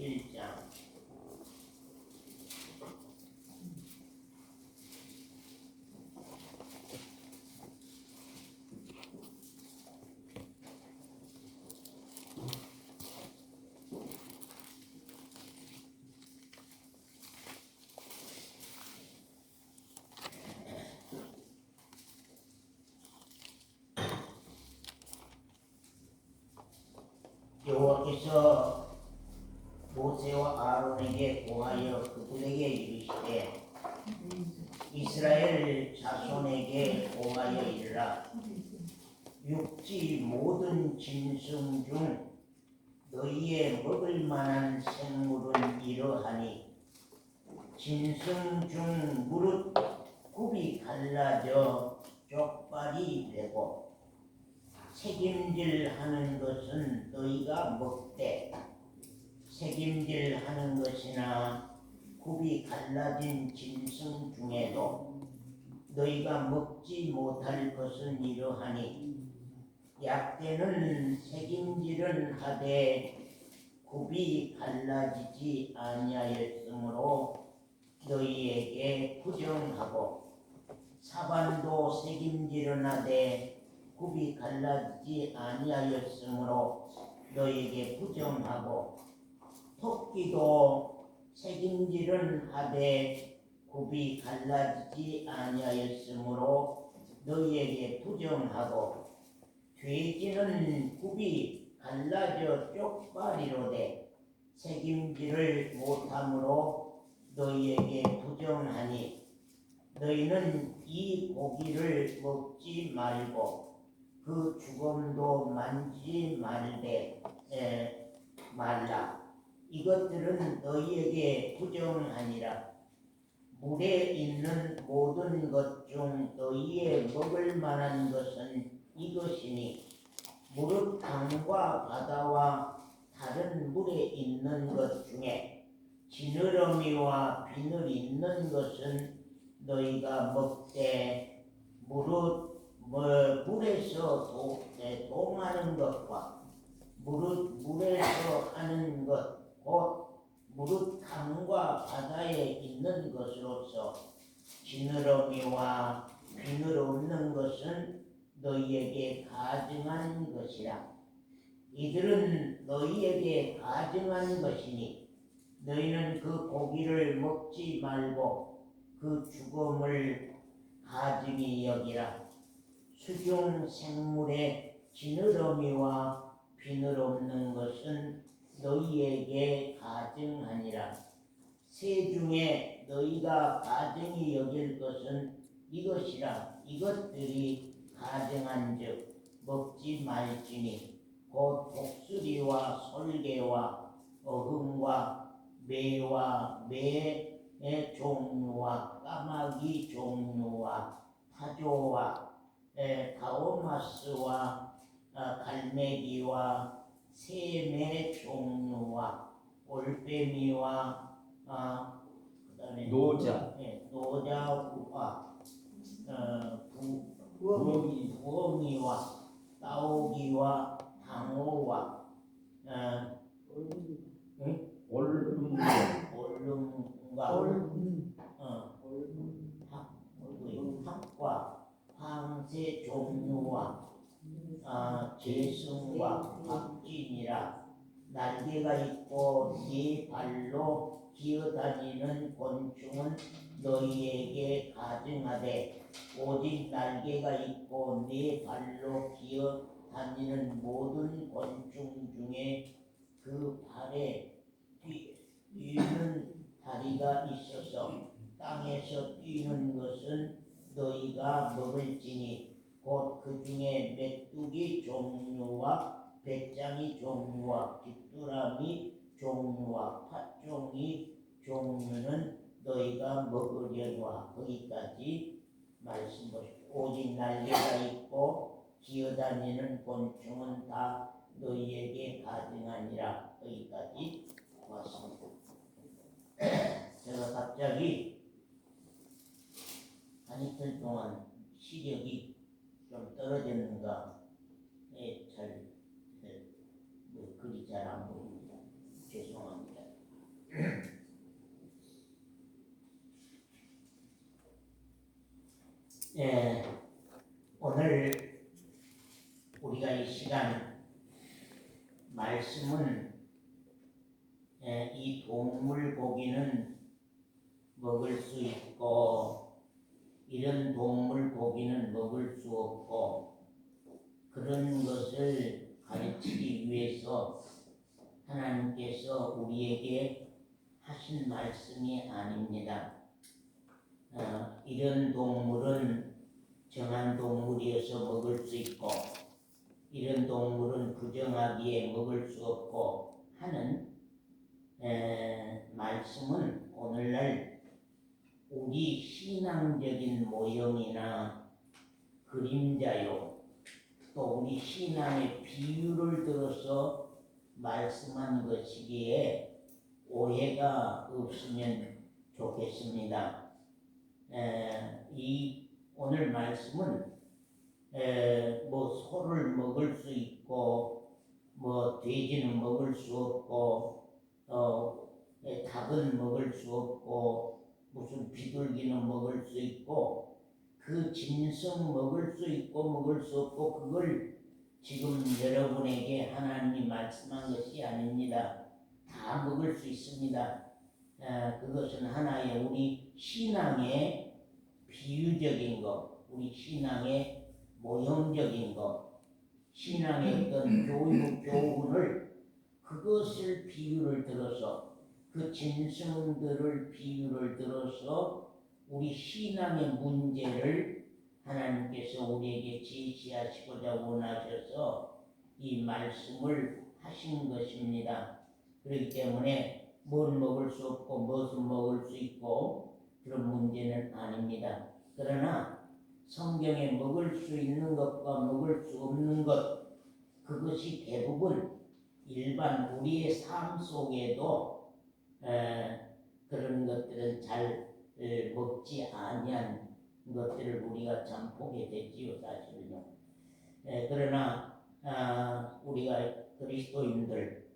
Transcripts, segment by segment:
1장. 여호와께서 모세와 아론에게 고하여 그들에게 이르시되 이스라엘 자손에게 고하여 이르라. 육지 모든 짐승 중 너희의 먹을 만한 생물은 이러하니 짐승 중 무릇 굽이 갈라져 쪽발이 되고 책임질하는 것은 너희가 먹되 책임질하는 것이나 굽이 갈라진 짐승 중에도 너희가 먹지 못할 것은 이러하니 약대는 책임질은 하되 굽이 갈라지지 아니하였으므로 너희에게 부정하고 사반도 책임질은 하되 굽이 갈라지지 아니하였으므로 너희에게 부정하고 토끼도 책임질은 하되 굽이 갈라지지 아니하였으므로 너희에게 부정하고 돼지는 굽이 갈라져 쪽발이로되 책임질을 못함으로 너희에게 부정하니 너희는 이 고기를 먹지 말고 그 죽음도 만지지 말라. 이것들은 너희에게 부정하니라. 물에 있는 모든 것 중 너희의 먹을 만한 것은 이것이니 무릇 강과 바다와 다른 물에 있는 것 중에 지느러미와 비늘 있는 것은 너희가 먹되 무릇 물에서 동하는 것과 무릇 물에서 하는 것 곧 무릇 강과 바다에 있는 것으로서 지느러미와 비늘 없는 것은 너희에게 가증한 것이라. 이들은 너희에게 가증한 것이니 너희는 그 고기를 먹지 말고 그 죽음을 가증히 여기라. 수중 생물의 지느러미와 비늘 없는 것은 너희에게 가증하니라. 새 중에 너희가 가증히 여길 것은 이것이라. 이것들이 가증한즉 먹지 말지니 곧 독수리와 솔개와 어흥과 매와 매의 종류와 까마귀 종류와 타조와 가오마스와 갈매기와 샘의 종류와 올빼미와 그다음에 노자와 부엉이와 따오기와 당어와 닭과 황새 종류와 제승과 박쥐니라. 날개가 있고 네 발로 기어다니는 곤충은 너희에게 가증하되 오직 날개가 있고 네 발로 기어다니는 모든 곤충 중에 그 발에 뛰는 다리가 있어서 땅에서 뛰는 것은 너희가 먹을지니 곧 그 중에 메뚜기 종류와 배짱이 종류와 귀뚜라미 종류와 팥종이 종류는 너희가 먹으려니와. 거기까지 말씀 보십시오. 오직 날개가 있고 기어다니는 곤충은 다 너희에게 가증하니라. 거기까지 왔습니다. 제가 갑자기 한 이틀 동안 시력이 좀 떨어졌는가 잘 글이 잘 안 보입니다. 죄송합니다. 이 동물 고기는 먹을 수 있고 이런 동물 고기는 먹을 수 없고 그런 것을 가르치기 위해서 하나님께서 우리에게 하신 말씀이 아닙니다. 이런 동물은 정한 동물이어서 먹을 수 있고 이런 동물은 부정하기에 먹을 수 없고 하는 말씀은 오늘날 우리 신앙적인 모형이나 그림자요 또 우리 신앙의 비유를 들어서 말씀한 것이기에 오해가 없으면 좋겠습니다. 이 오늘 말씀은 뭐 소를 먹을 수 있고 뭐 돼지는 먹을 수 없고 닭은 먹을 수 없고 무슨 비둘기는 먹을 수 있고 그 짐승 먹을 수 있고 먹을 수 없고 그걸 지금 여러분에게 하나님이 말씀한 것이 아닙니다. 다 먹을 수 있습니다. 그것은 하나의 우리 신앙의 비유적인 것, 우리 신앙의 모형적인 것, 신앙의 어떤 교훈을 그것을 비유를 들어서 그 짐승들을 비유를 들어서 우리 신앙의 문제를 하나님께서 우리에게 제시하시고자 원하셔서 이 말씀을 하신 것입니다. 그렇기 때문에 뭘 먹을 수 없고 무엇은 먹을 수 있고 그런 문제는 아닙니다. 그러나 성경에 먹을 수 있는 것과 먹을 수 없는 것 그것이 대부분 일반 우리의 삶 속에도 그런 것들은 잘 먹지 아니한 것들을 우리가 참 보게 되지요, 사실은요. 그러나 우리가 그리스도인들,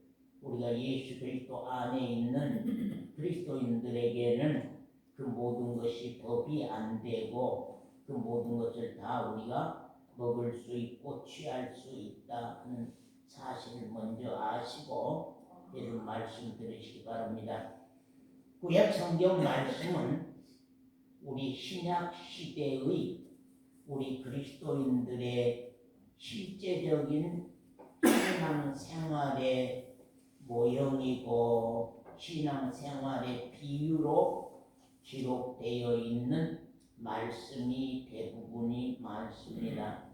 우리가 예수 그리스도 안에 있는 그리스도인들에게는 그 모든 것이 법이 안 되고 그 모든 것을 다 우리가 먹을 수 있고 취할 수 있다는 사실을 먼저 아시고 이런 말씀 들으시기 바랍니다. 구약 성경 말씀은 우리 신약 시대의 우리 그리스도인들의 실제적인 신앙생활의 모형이고 신앙생활의 비유로 기록되어 있는 말씀이 대부분이 많습니다.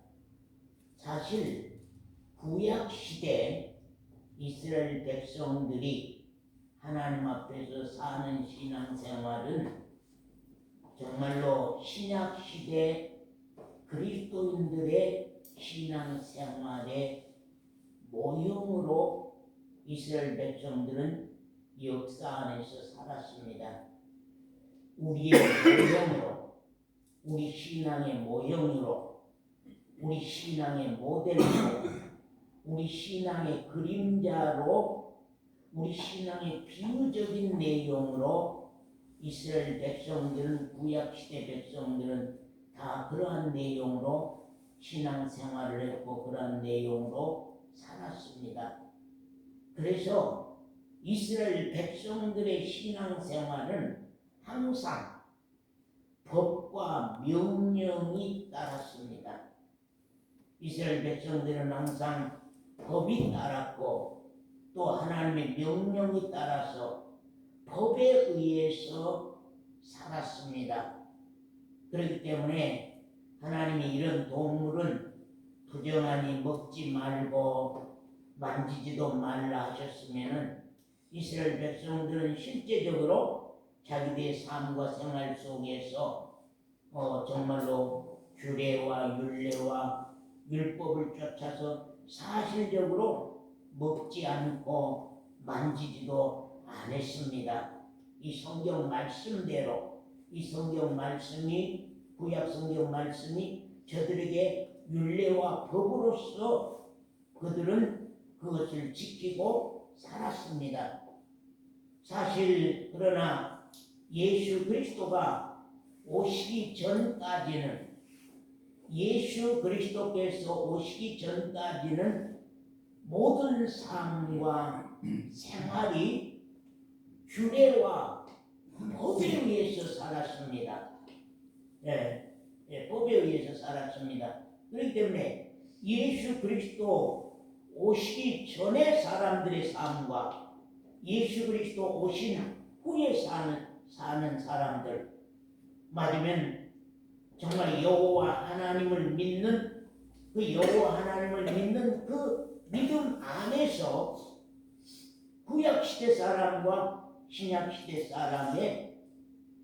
사실 구약 시대 이스라엘 백성들이 하나님 앞에서 사는 신앙생활은 정말로 신약 시대 그리스도인들의 신앙생활의 모형으로 이스라엘 백성들은 역사 안에서 살았습니다. 우리의 모형으로, 우리 신앙의 모형으로, 우리 신앙의 모델로, 우리 신앙의 그림자로, 우리 신앙의 비유적인 내용으로 이스라엘 백성들은 구약시대 백성들은 다 그러한 내용으로 신앙생활을 했고 그러한 내용으로 살았습니다. 그래서 이스라엘 백성들의 신앙생활은 항상 법과 명령이 따랐습니다. 이스라엘 백성들은 항상 법이 따랐고 또 하나님의 명령이 따라서 법에 의해서 살았습니다. 그렇기 때문에 하나님이 이런 동물은 부정하니 먹지 말고 만지지도 말라 하셨으면 이스라엘 백성들은 실제적으로 자기들의 삶과 생활 속에서 정말로 규례와 율례와 율법을 쫓아서 사실적으로 먹지 않고 만지지도 않았습니다. 이 성경 말씀대로 이 성경 말씀이 구약 성경 말씀이 저들에게 율례와 법으로서 그들은 그것을 지키고 살았습니다. 사실 그러나 예수 그리스도가 오시기 전까지는 예수 그리스도께서 오시기 전까지는 모든 삶과 생활이 규례와 법에 의해서 살았습니다. 법에 의해서 살았습니다. 그렇기 때문에 예수 그리스도 오시기 전에 사람들의 삶과 예수 그리스도 오신 후에 사는 사람들 맞으면 정말 여호와 하나님을 믿는 그 여호와 하나님을 믿는 그 믿음 안에서 구약시대 사람과 신약시대 사람의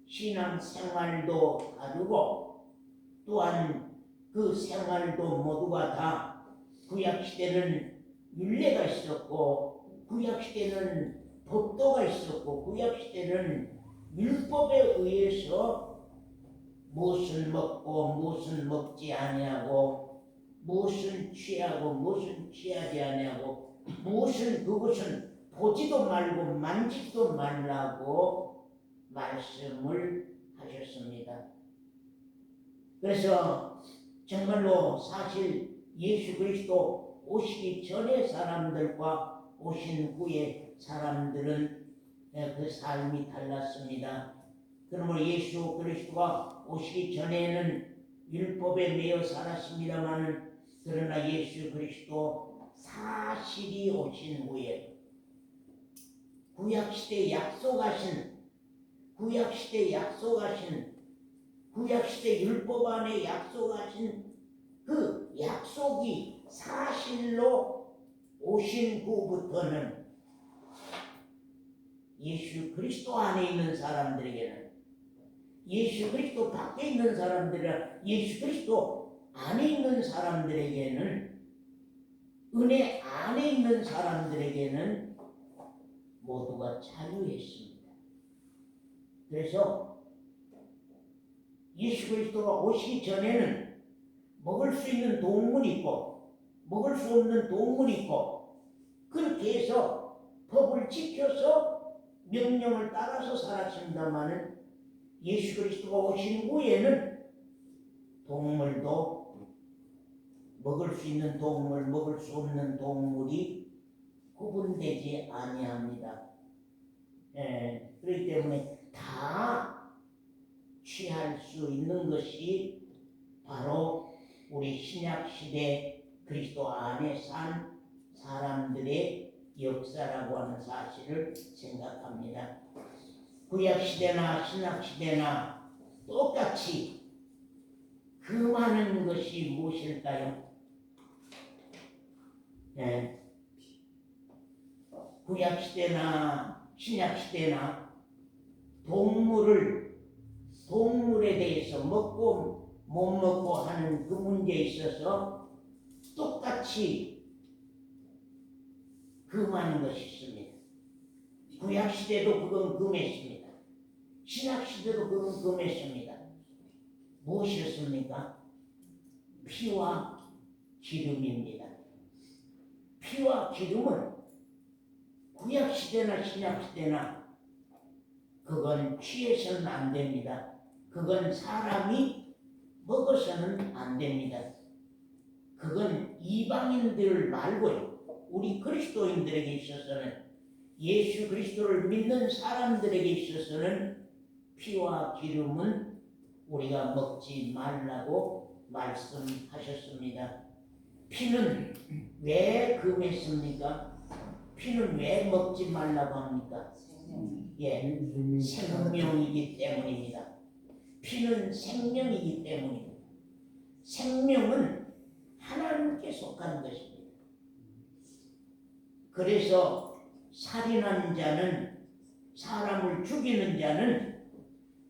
신앙 생활도 다르고 또한 그 생활도 모두가 다 구약시대는 율례가 있었고 구약시대는 법도가 있었고 구약시대는 율법에 의해서 무엇을 먹고 무엇을 먹지 아니하고 무엇을 취하고 무엇을 취하지 아니하고 무엇을 그것은 보지도 말고 만지도 말라고 말씀을 하셨습니다. 그래서 정말로 사실 예수 그리스도 오시기 전에 사람들과 오신 후에 사람들은 그 삶이 달랐습니다. 그러므로 예수 그리스도가 오시기 전에는 율법에 매여 살았습니다만 그러나 예수 그리스도 사실이 오신 후에 구약시대 약속하신 구약시대 율법 안에 약속하신 그 약속이 사실로 오신 후부터는 예수 그리스도 안에 있는 사람들에게는 예수 그리스도 밖에 있는 사람들이라 예수 그리스도 안에 있는 사람들에게는 은혜 안에 있는 사람들에게는 모두가 자유했습니다. 그래서 예수 그리스도가 오시기 전에는 먹을 수 있는 동물이 있고 먹을 수 없는 동물이 있고 그렇게 해서 법을 지켜서 명령을 따라서 살았습니다마는 예수 그리스도가 오신 후에는 동물도 먹을 수 있는 동물, 먹을 수 없는 동물이 구분되지 아니합니다. 그렇기 때문에 다 취할 수 있는 것이 바로 우리 신약시대 그리스도 안에 산 사람들의 역사라고 하는 사실을 생각합니다. 구약시대나 신약시대나 똑같이 그 많은 것이 무엇일까요? 구약시대나 신약시대나 동물에 대해서 먹고 못 먹고 하는 그 문제에 있어서 똑같이 그 많은 것이 있습니다. 구약시대도 그건 금했습니다. 신약시대도 그건 금했습니다. 무엇이었습니까? 피와 기름입니다. 피와 기름은 구약시대나 신약시대나 그건 취해서는 안 됩니다. 그건 사람이 먹어서는 안 됩니다. 그건 이방인들 말고요. 우리 그리스도인들에게 있어서는 예수 그리스도를 믿는 사람들에게 있어서는 피와 기름은 우리가 먹지 말라고 말씀하셨습니다. 피는 왜 금했습니까? 피는 왜 먹지 말라고 합니까? 생명이기 때문입니다. 피는 생명이기 때문입니다. 생명은 하나님께 속한 것입니다. 그래서 살인한 자는 사람을 죽이는 자는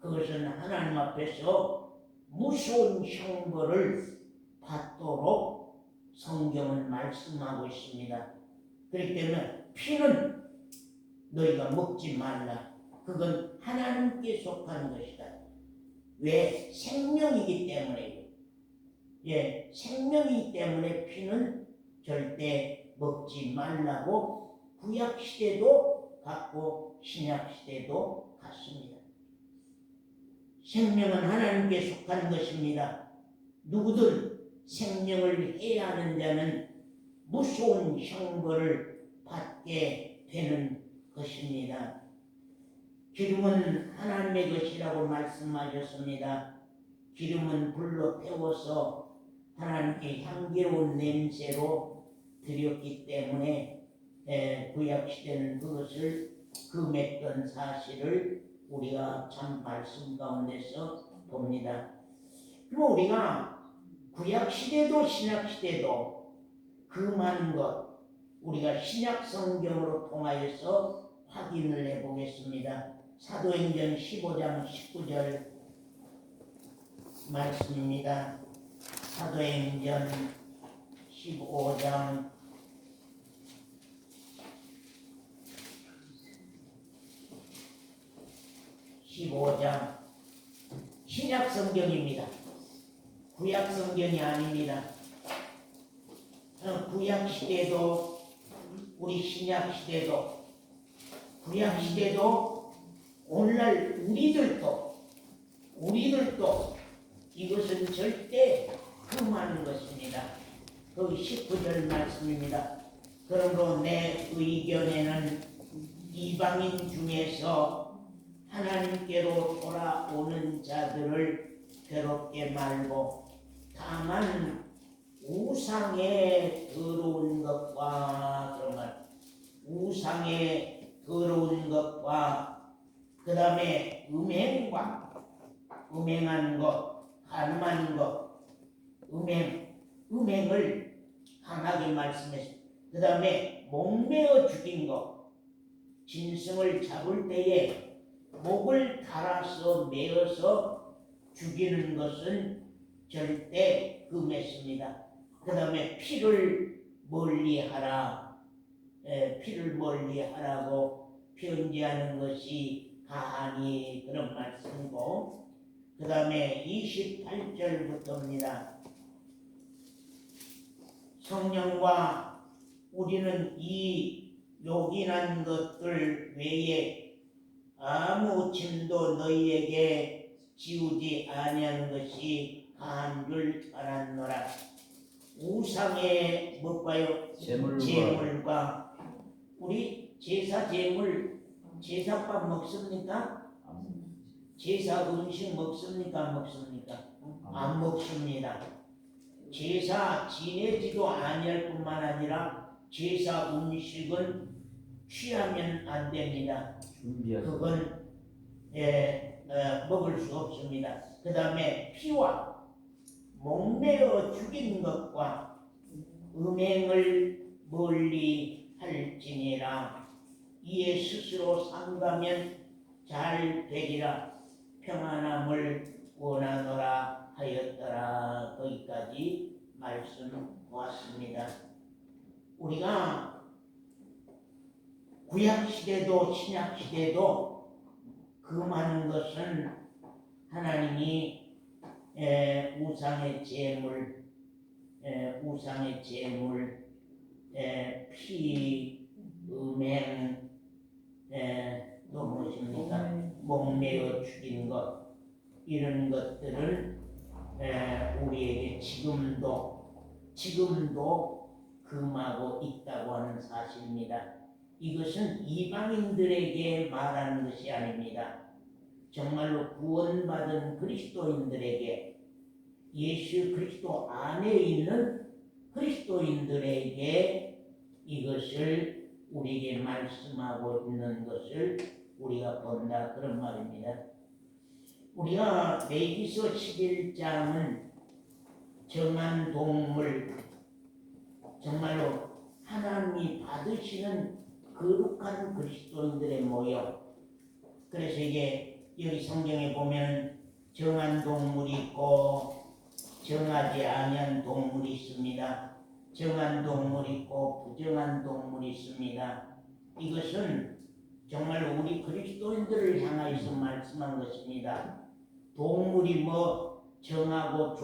그것은 하나님 앞에서 무서운 형벌을 받도록 성경은 말씀하고 있습니다. 그렇기 때문에 피는 너희가 먹지 말라. 그건 하나님께 속한 것이다. 왜? 생명이기 때문에. 생명이기 때문에 피는 절대 먹지 말라고 구약시대도 같고 신약시대도 같습니다. 생명은 하나님께 속한 것입니다. 누구든 생명을 해하는 자는 무서운 형벌을 받게 되는 것입니다. 기름은 하나님의 것이라고 말씀하셨습니다. 기름은 불로 태워서 하나님께 향기로운 냄새로 드렸기 때문에 구약시대는 그것을 금했던 사실을 우리가 참 말씀 가운데서 봅니다. 그럼 우리가 구약시대도 신약시대도 금하는 것 우리가 신약성경으로 통하여서 확인을 해보겠습니다. 사도행전 15장 19절 말씀입니다. 사도행전 15장 15장 신약성경입니다. 구약성경이 아닙니다. 구약시대도 우리 신약시대도 구약시대도 오늘날 우리들도 이것은 절대 금하는 것입니다. 거기 19절 말씀입니다. 그러므로 내 의견에는 이방인 중에서 하나님께로 돌아오는 자들을 괴롭게 말고 다만 우상에 더러운 것과 우상에 더러운 것과 그 다음에 음행한 것, 간음한 것, 음행을 강하게 말씀했습니다. 그 다음에 목매어 죽인 것, 짐승을 잡을 때에 목을 달아서 매어서 죽이는 것은 절대 금했습니다. 그 다음에 피를 멀리하라, 피를 멀리하라고 편지하는 것이 가하니 그런 말씀이고, 그 다음에 28절부터입니다. 성령과 우리는 이 요긴한 것들 외에 아무 짐도 너희에게 지우지 아니한 것이 가한 줄 알았노라. 우상의 뭘까요? 제물과 우리 제사 제물 제사밥 먹습니까? 제사 음식 먹습니까? 안 먹습니다. 제사 지내지도 아니할 뿐만 아니라 제사 음식은 취하면 안 됩니다. 그건 먹을 수 없습니다. 그 다음에 피와 목매어 죽인 것과 음행을 멀리 할지니라. 이에 스스로 삼가면 잘 되리라. 평안함을 원하노라 하였더라. 거기까지 말씀 보았습니다. 우리가 구약시대도 신약시대도 금하는 것은 하나님이 우상의 제물, 피, 음행, 또 무엇입니까? 목매어 죽인 것, 이런 것들은 우리에게 지금도 금하고 있다고 하는 사실입니다. 이것은 이방인들에게 말하는 것이 아닙니다. 정말로 구원받은 그리스도인들에게, 예수 그리스도 안에 있는 그리스도인들에게 이것을 우리에게 말씀하고 있는 것을 우리가 본다, 그런 말입니다. 우리가 레위기서 11장은 정한 동물, 정말로 하나님이 받으시는 거룩한 그리스도인들의 모여. 그래서 이게 여기 성경에 보면 정한 동물이 있고 정하지 아니한 동물이 있습니다. 정한 동물이 있고 부정한 동물이 있습니다. 이것은 정말로 우리 그리스도인들을 향하여서 말씀한 것입니다. 동물이 정하고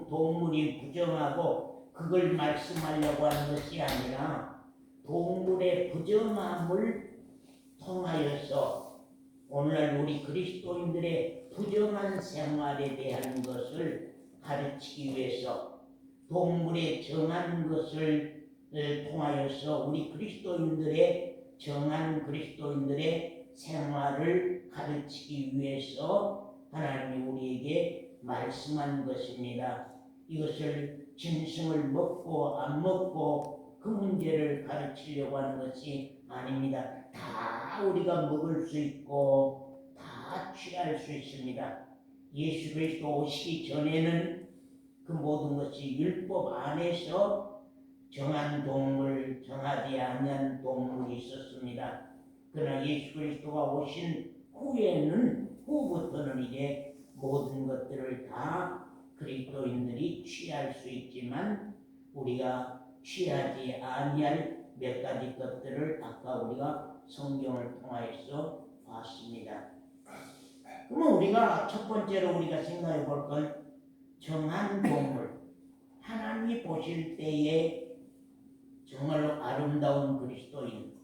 동물이 부정하고 그걸 말씀하려고 하는 것이 아니라 동물의 부정함을 통하여서 오늘날 우리 그리스도인들의 부정한 생활에 대한 것을 가르치기 위해서 동물의 정한 것을 통하여서 우리 그리스도인들의 정한 그리스도인들의 생활을 가르치기 위해서 하나님이 우리에게 말씀한 것입니다. 이것을 짐승을 먹고 안 먹고 그 문제를 가르치려고 하는 것이 아닙니다. 다 우리가 먹을 수 있고 다 취할 수 있습니다. 예수 그리스도 오시기 전에는 그 모든 것이 율법 안에서 정한 동물, 정하지 않은 동물이 있었습니다. 그러나 예수 그리스도가 오신 후부터는 이제 모든 것들을 다 그리스도인들이 취할 수 있지만 우리가 취하지 아니할 몇 가지 것들을 아까 우리가 성경을 통하여서 봤습니다. 그러면 우리가 첫 번째로 우리가 생각해 볼 건 정한 동물, 하나님이 보실 때에 정말로 아름다운 그리스도인,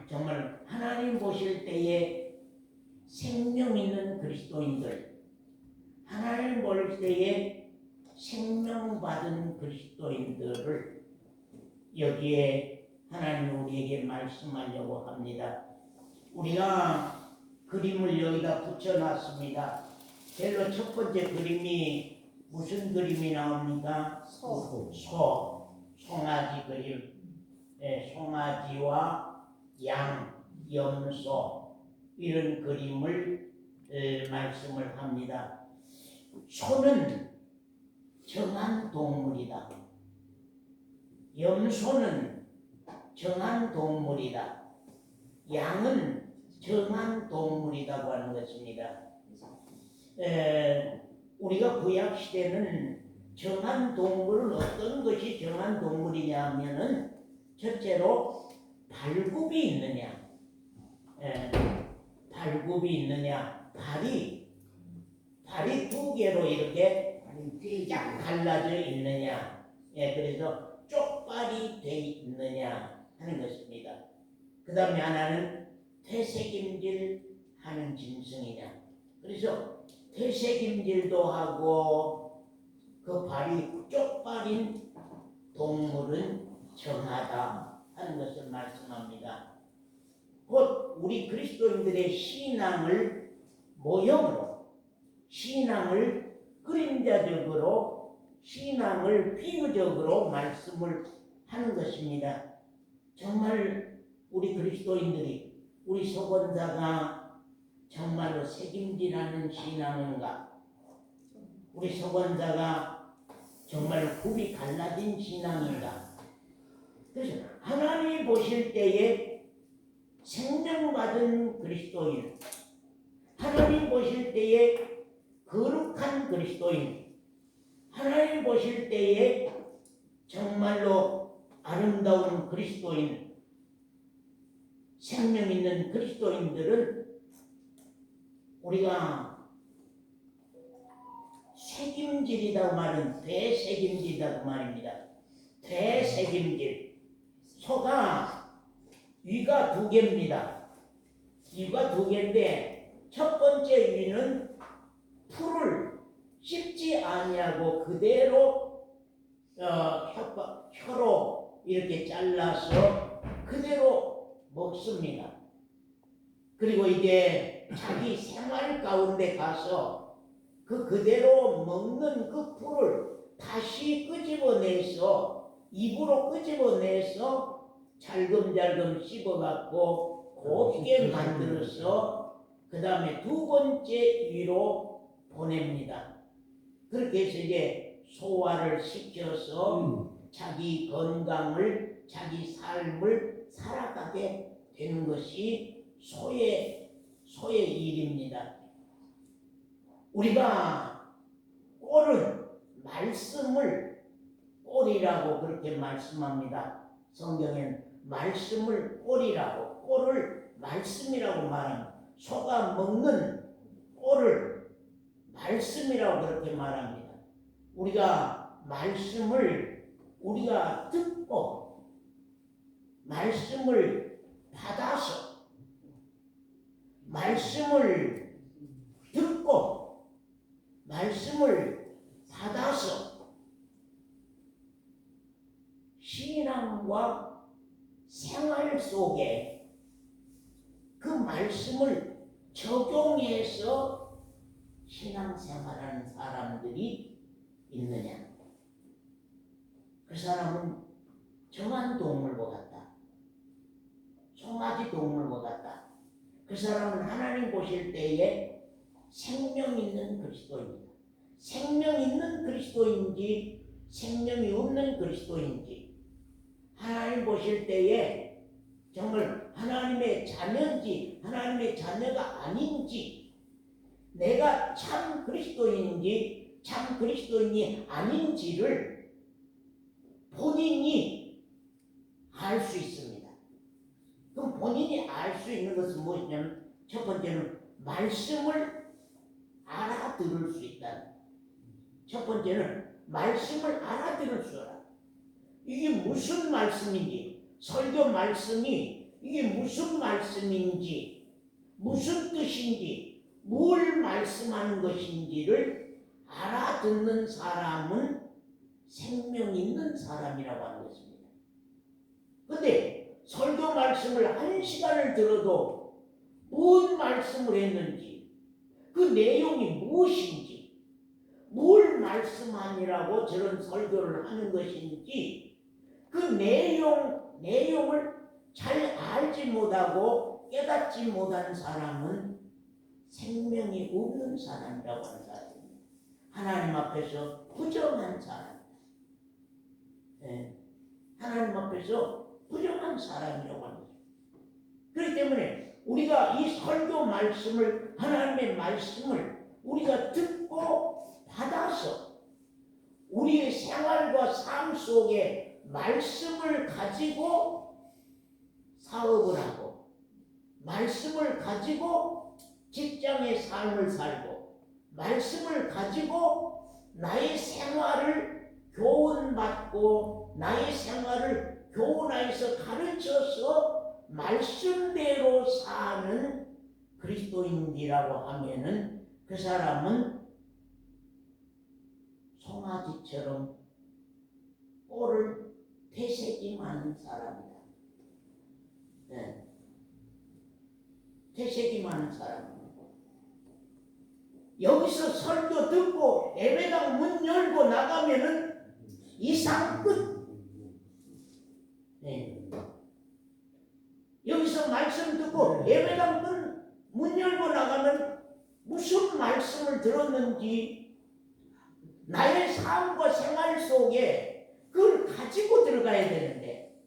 정말 하나님 보실 때에 생명 있는 그리스도인들, 하나님 볼 때에 생명 받은 그리스도인들을 여기에 하나님 우리에게 말씀하려고 합니다. 우리가 그림을 여기다 붙여놨습니다. 제일 첫 번째 그림이 무슨 그림이 나옵니까? 송아지 그림. 네, 송아지와 양, 염소 이런 그림을 말씀을 합니다. 소는 정한 동물이다. 염소는 정한 동물이다. 양은 정한 동물이라고 하는 것입니다. 우리가 구약 시대는 정한 동물은 어떤 것이 정한 동물이냐 하면은 첫째로 발굽이 있느냐, 발굽이 있느냐, 발이 두 개로 이렇게 쫙 갈라져 있느냐, 그래서 쪽발이 돼 있느냐 하는 것입니다. 그 다음에 하나는 퇴색임질 하는 짐승이냐. 그래서 퇴색임질도 하고 그 발이 쪽발인 동물은 정하다 하는 것을 말씀합니다. 곧 우리 그리스도인들의 신앙을 모형으로, 신앙을 그림자적으로, 신앙을 비유적으로 말씀을 하는 것입니다. 정말 우리 그리스도인들이, 우리 서본사가 정말로 책임지라는 신앙인가? 우리 서본사가 정말 굽이 갈라진 신앙인가? 그래서 하나님이 보실 때에 생명받은 그리스도인, 하나님 보실 때에 거룩한 그리스도인, 하나님 보실 때에 정말로 아름다운 그리스도인, 생명 있는 그리스도인들은 우리가 책임질이라고 말은 되책임질이라고 말입니다. 되책임질. 소가 위가 두 개입니다. 위가 두 개인데 첫 번째 위는 풀을 씹지 아니하고 그대로 혀로 이렇게 잘라서 그대로 먹습니다. 그리고 이제 자기 생활 가운데 가서 그대로 먹는 그 풀을 다시 끄집어내서 입으로 끄집어내서 잘금잘금 씹어갖고 곱게 만들어서 그 다음에 두 번째 위로 보냅니다. 그렇게 해서 이제 소화를 시켜서 자기 건강을, 자기 삶을 살아가게 되는 것이 소의 일입니다. 우리가 꼴은 말씀을 꼴이라고 그렇게 말씀합니다. 성경엔 말씀을 꼴이라고, 꼴을 말씀이라고 말합니다. 소가 먹는 꼴을 말씀이라고 그렇게 말합니다. 우리가 말씀을 우리가 듣고 말씀을 받아서 말씀을 듣고 말씀을 받아서 신앙과 생활 속 말씀을 적용해서 신앙생활하는 사람들이 있느냐? 그 사람은 정한 동물과 같다. 송아지 동물과 같다. 그 사람은 하나님 보실 때에 생명 있는 그리스도입니다. 생명 있는 그리스도인지 생명이 없는 그리스도인지 하나님 보실 때에 정말 하나님의 자녀인지 하나님의 자녀가 아닌지 내가 참 그리스도인인지 참 그리스도인이 아닌지를 본인이 알 수 있습니다. 그럼 본인이 알 수 있는 것은 무엇이냐면 첫 번째는 말씀을 알아들을 수 있다. 첫 번째는 말씀을 알아들을 수 있다. 이게 무슨 말씀인지 설교 말씀이 이게 무슨 말씀인지 무슨 뜻인지 뭘 말씀하는 것인지를 알아듣는 사람은 생명 있는 사람이라고 하는 것입니다. 그런데 설교 말씀을 1시간을 들어도 무슨 말씀을 했는지 그 내용이 무엇인지 뭘 말씀하니라고 저런 설교를 하는 것인지 그 내용을 잘 알지 못하고 깨닫지 못한 사람은 생명이 없는 사람이라고 하는 사람입니다. 하나님 앞에서 부정한 사람. 네. 하나님 앞에서 부정한 사람이라고 하는 거죠. 그렇기 때문에 우리가 이 설교 말씀을 하나님의 말씀을 우리가 듣고 받아서 우리의 생활과 삶 속에 말씀을 가지고 사업을 하고 말씀을 가지고 직장의 삶을 살고 말씀을 가지고 나의 생활을 교훈받고 나의 생활을 교훈하여서 가르쳐서 말씀대로 사는 그리스도인이라고 하면은 그 사람은 송아지처럼 꼴을 되새김하는 사람이다. 네. 되새김하는 사람. 여기서 설교 듣고 예배당 문 열고 나가면은 이상 끝. 네. 여기서 말씀 듣고 예배당 문 열고 나가면 무슨 말씀을 들었는지 나의 삶과 생활 속에 그걸 가지고 들어가야 되는데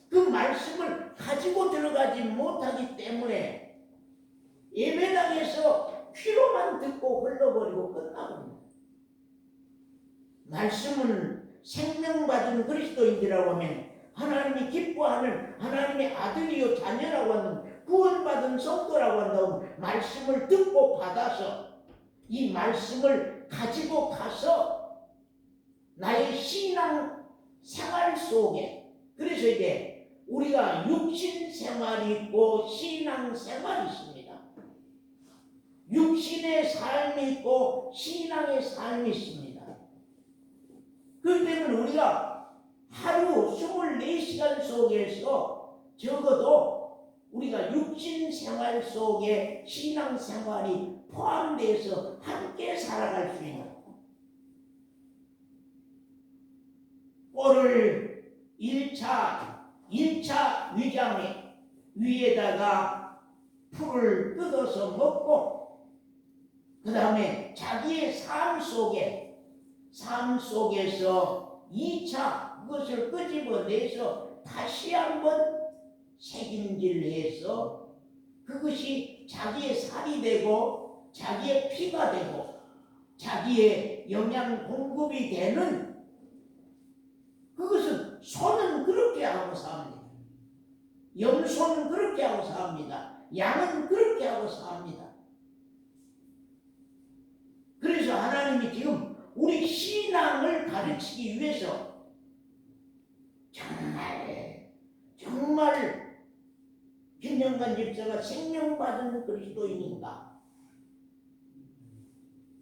그 말씀을 가지고 들어가지 못하기 때문에 예배당에서 귀로만 듣고 흘러버리고 끝나버립니다. 말씀은 생명받은 그리스도인이라고 하면 하나님이 기뻐하는 하나님의 아들이요 자녀라고 하는 구원받은 성도라고 한다고 말씀을 듣고 받아서 이 말씀을 가지고 가서 나의 신앙 생활 속에 그래서 이제 우리가 육신 생활이 있고 신앙 생활이 있습니다. 육신의 삶이 있고 신앙의 삶이 있습니다. 그렇기 때문에 우리가 하루 24시간 속에서 적어도 우리가 육신 생활 속에 신앙 생활이 포함돼서 함께 살아갈 수 있는 꼴을 1차 위장에 위에다가 풀을 뜯어서 먹고 그 다음에 자기의 삶 속에서 2차 그것을 끄집어내서 다시 한번 책임질해서 그것이 자기의 살이 되고 자기의 피가 되고 자기의 영양 공급이 되는 그것은 소는 그렇게 하고 삽니다. 염소는 그렇게 하고 삽니다. 양은 그렇게 하고 삽니다. 그래서 하나님이 지금 우리 신앙을 가르치기 위해서 정말 김영관 집사가 생명받은 그리스도인인가?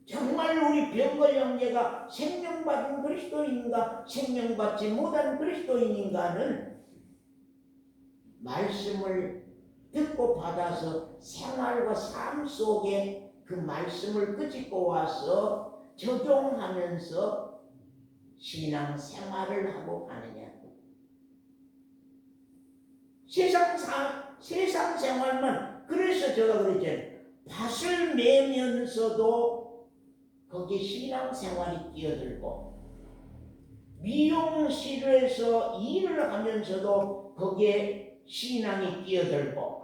정말 우리 병걸 형제가 생명받은 그리스도인인가? 생명받지 못한 그리스도인인가는 말씀을 듣고 받아서 생활과 삶 속에 그 말씀을 끄집고 와서 적용하면서 신앙 생활을 하고 가느냐. 세상 생활만, 그래서 제가 그랬잖아요. 밭을 매면서도 거기에 신앙 생활이 끼어들고, 미용실에서 일을 하면서도 거기에 신앙이 끼어들고,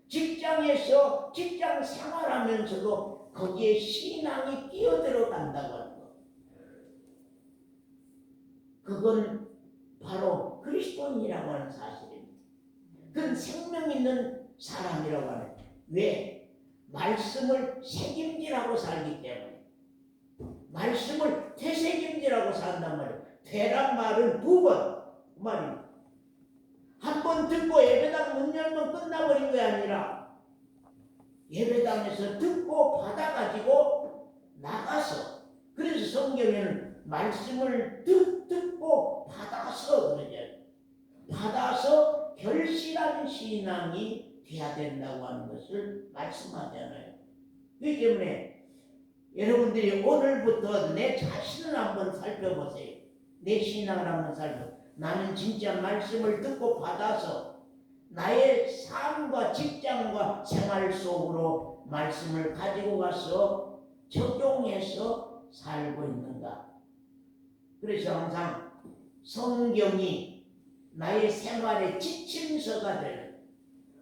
직장에서 직장 생활하면서도 거기에 신앙이 끼어들어 간다고 하는 거. 그건 바로 그리스도인이라고 하는 사실입니다. 그건 생명 있는 사람이라고 하는 거예요. 왜? 말씀을 책임지라고 살기 때문에. 말씀을 되새김지라고 산단 말이에요. 되란 말은 두 번 그 말입니다. 한 번 듣고 예배당 문 열면 끝나버린 게 아니라 예배당에서 듣고 받아가지고 나가서, 그래서 성경에는 말씀을 듣고 받아서 그러죠. 받아서 결실한 신앙이 돼야 된다고 하는 것을 말씀하잖아요. 그렇기 때문에 여러분들이 오늘부터 내 자신을 한번 살펴보세요. 내 신앙을 한번 살펴보세요. 나는 진짜 말씀을 듣고 받아서 나의 삶과 직장과 생활 속으로 말씀을 가지고 가서 적용해서 살고 있는가. 그래서 항상 성경이 나의 생활의 지침서가 되는,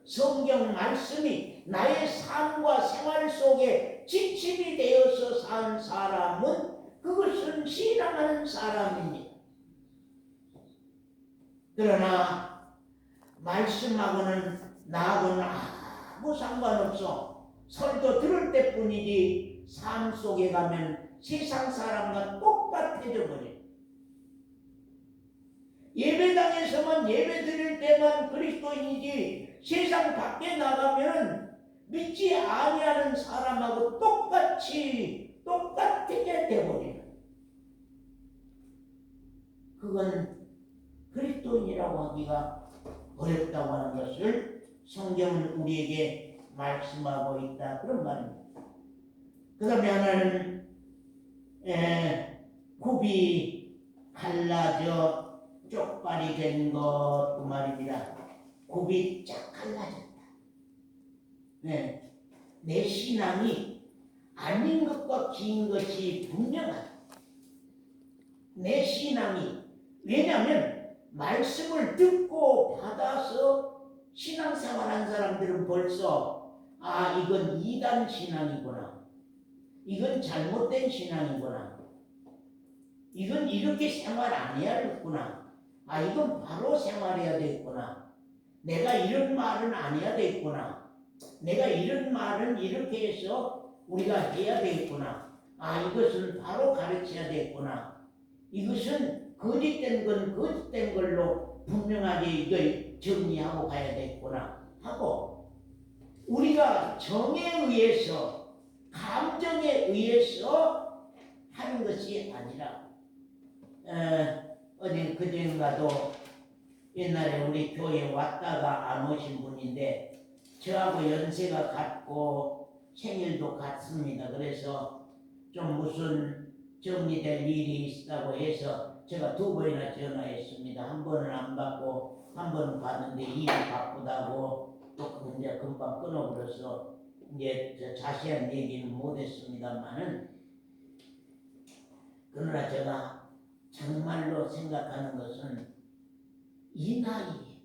성경 말씀이 나의 삶과 생활 속에 지침이 되어서 산 사람은 그것은 신앙하는 사람입니다. 그러나 말씀하고는 나하고는 아무 상관없어. 설교 들을 때뿐이지 삶 속에 가면 세상 사람과 똑같아져 버려요. 예배당에서만 예배 드릴 때만 그리스도인이지 세상 밖에 나가면 믿지 아니하는 사람하고 똑같게 되버리는, 그건 그리스도인이라고 하기가 어렵다고 하는 것을 성경은 우리에게 말씀하고 있다, 그런 말입니다. 그 다음에 하나는 굽이 갈라져 쪽발이 된 것, 그 말입니다. 굽이 쫙 갈라졌다. 네. 내 신앙이 아닌 것과 긴 것이 분명하다. 내 신앙이, 왜냐하면 말씀을 듣고 받아서 신앙생활한 사람들은 벌써 이건 이단 신앙이구나, 이건 잘못된 신앙이구나, 이건 이렇게 생활 안 해야겠구나, 이건 바로 생활해야 되겠구나, 내가 이런 말은 안 해야 되겠구나, 내가 이런 말은 이렇게 해서 우리가 해야 되겠구나, 이것은 바로 가르쳐야 되겠구나, 이것은 거짓된 건 거짓된 걸로 분명하게 이걸 정리하고 가야 되겠구나 하고, 우리가 정에 의해서 감정에 의해서 하는 것이 아니라, 어제 그전가도 옛날에 우리 교회에 왔다가 안 오신 분인데 저하고 연세가 같고 생일도 같습니다. 그래서 좀 무슨 정리될 일이 있다고 해서 제가 두 번이나 전화했습니다. 한 번은 안 받고 한 번은 받는데 일이 바쁘다고 또 이제 금방 끊어버려서 이제 자세한 얘기는 못했습니다만은, 그러나 제가 정말로 생각하는 것은 이 나이에,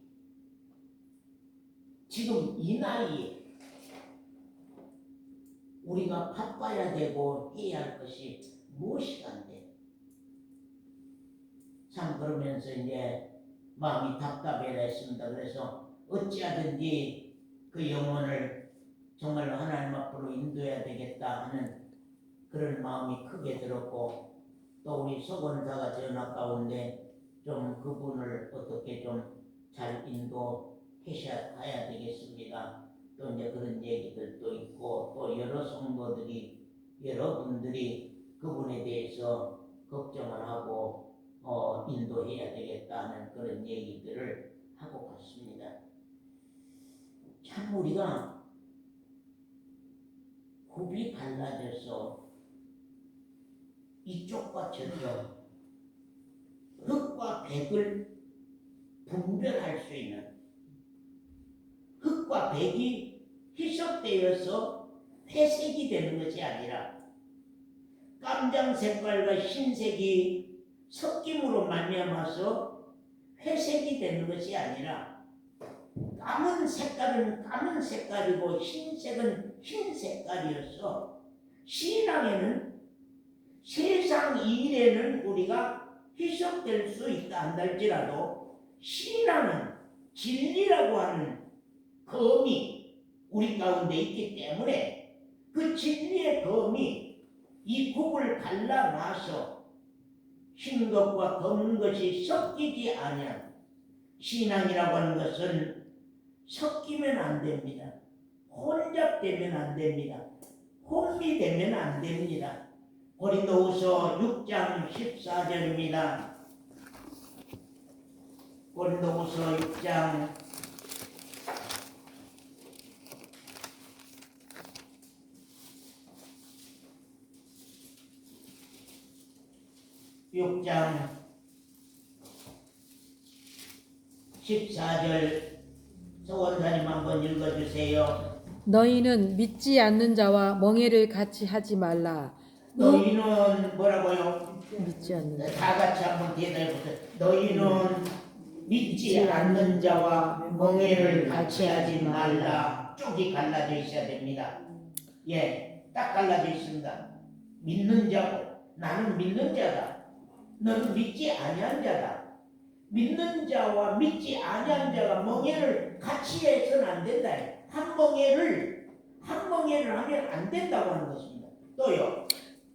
지금 이 나이에 우리가 바빠야 되고 해야 할 것이 무엇이간데, 참 그러면서 이제 마음이 답답해했습니다. 그래서 어찌하든지 그 영혼을 정말로 하나님 앞으로 인도해야 되겠다 하는 그런 마음이 크게 들었고, 또 우리 서건사가 전화 가운데 좀 그분을 어떻게 좀 잘 인도하셔야 되겠습니다. 또 이제 그런 얘기들도 있고, 또 여러 성도들이, 여러분들이 그분에 대해서 걱정을 하고 인도해야 되겠다는 그런 얘기들을 하고 갔습니다. 자, 참 우리가 굽이 갈라져서 이쪽과 저쪽 흙과 백을 분별할 수 있는, 흙과 백이 희석되어서 회색이 되는 것이 아니라 깜장 색깔과 흰색이 섞임으로 말미암아서 회색이 되는 것이 아니라 까만 색깔은 까만 색깔이고 흰색은 흰 색깔이어서 신앙에는 세상 일에는 우리가 희석될 수 있다 한달지라도 신앙은 진리라고 하는 검이 우리 가운데 있기 때문에 그 진리의 검이 이 굽을 갈라놔서 흰 것과 검은 것이 섞이지 아니한 신앙이라고 하는 것은 섞이면 안 됩니다. 혼잡되면 안 됩니다. 혼미되면 안 됩니다. 고린도후서 6장 14절입니다. 고린도후서 6장 14절 서원사님 한번 읽어주세요. 너희는 믿지 않는 자와 멍에를 같이 하지 말라. 너희는 뭐라고요? 믿지 않는 자. 다 같이 한번 대답해보세요. 너희는 믿지 않는 자와 멍에를 같이 하지 말라. 쪽이 갈라져 있어야 됩니다. 예, 딱 갈라져 있습니다. 믿는 자고 나는 믿는 자다. 너는 믿지 아니한 자다. 믿는 자와 믿지 아니한 자가 멍에를 같이 해서는 안 된다. 한 멍에를 하면 안 된다고 하는 것입니다. 또요.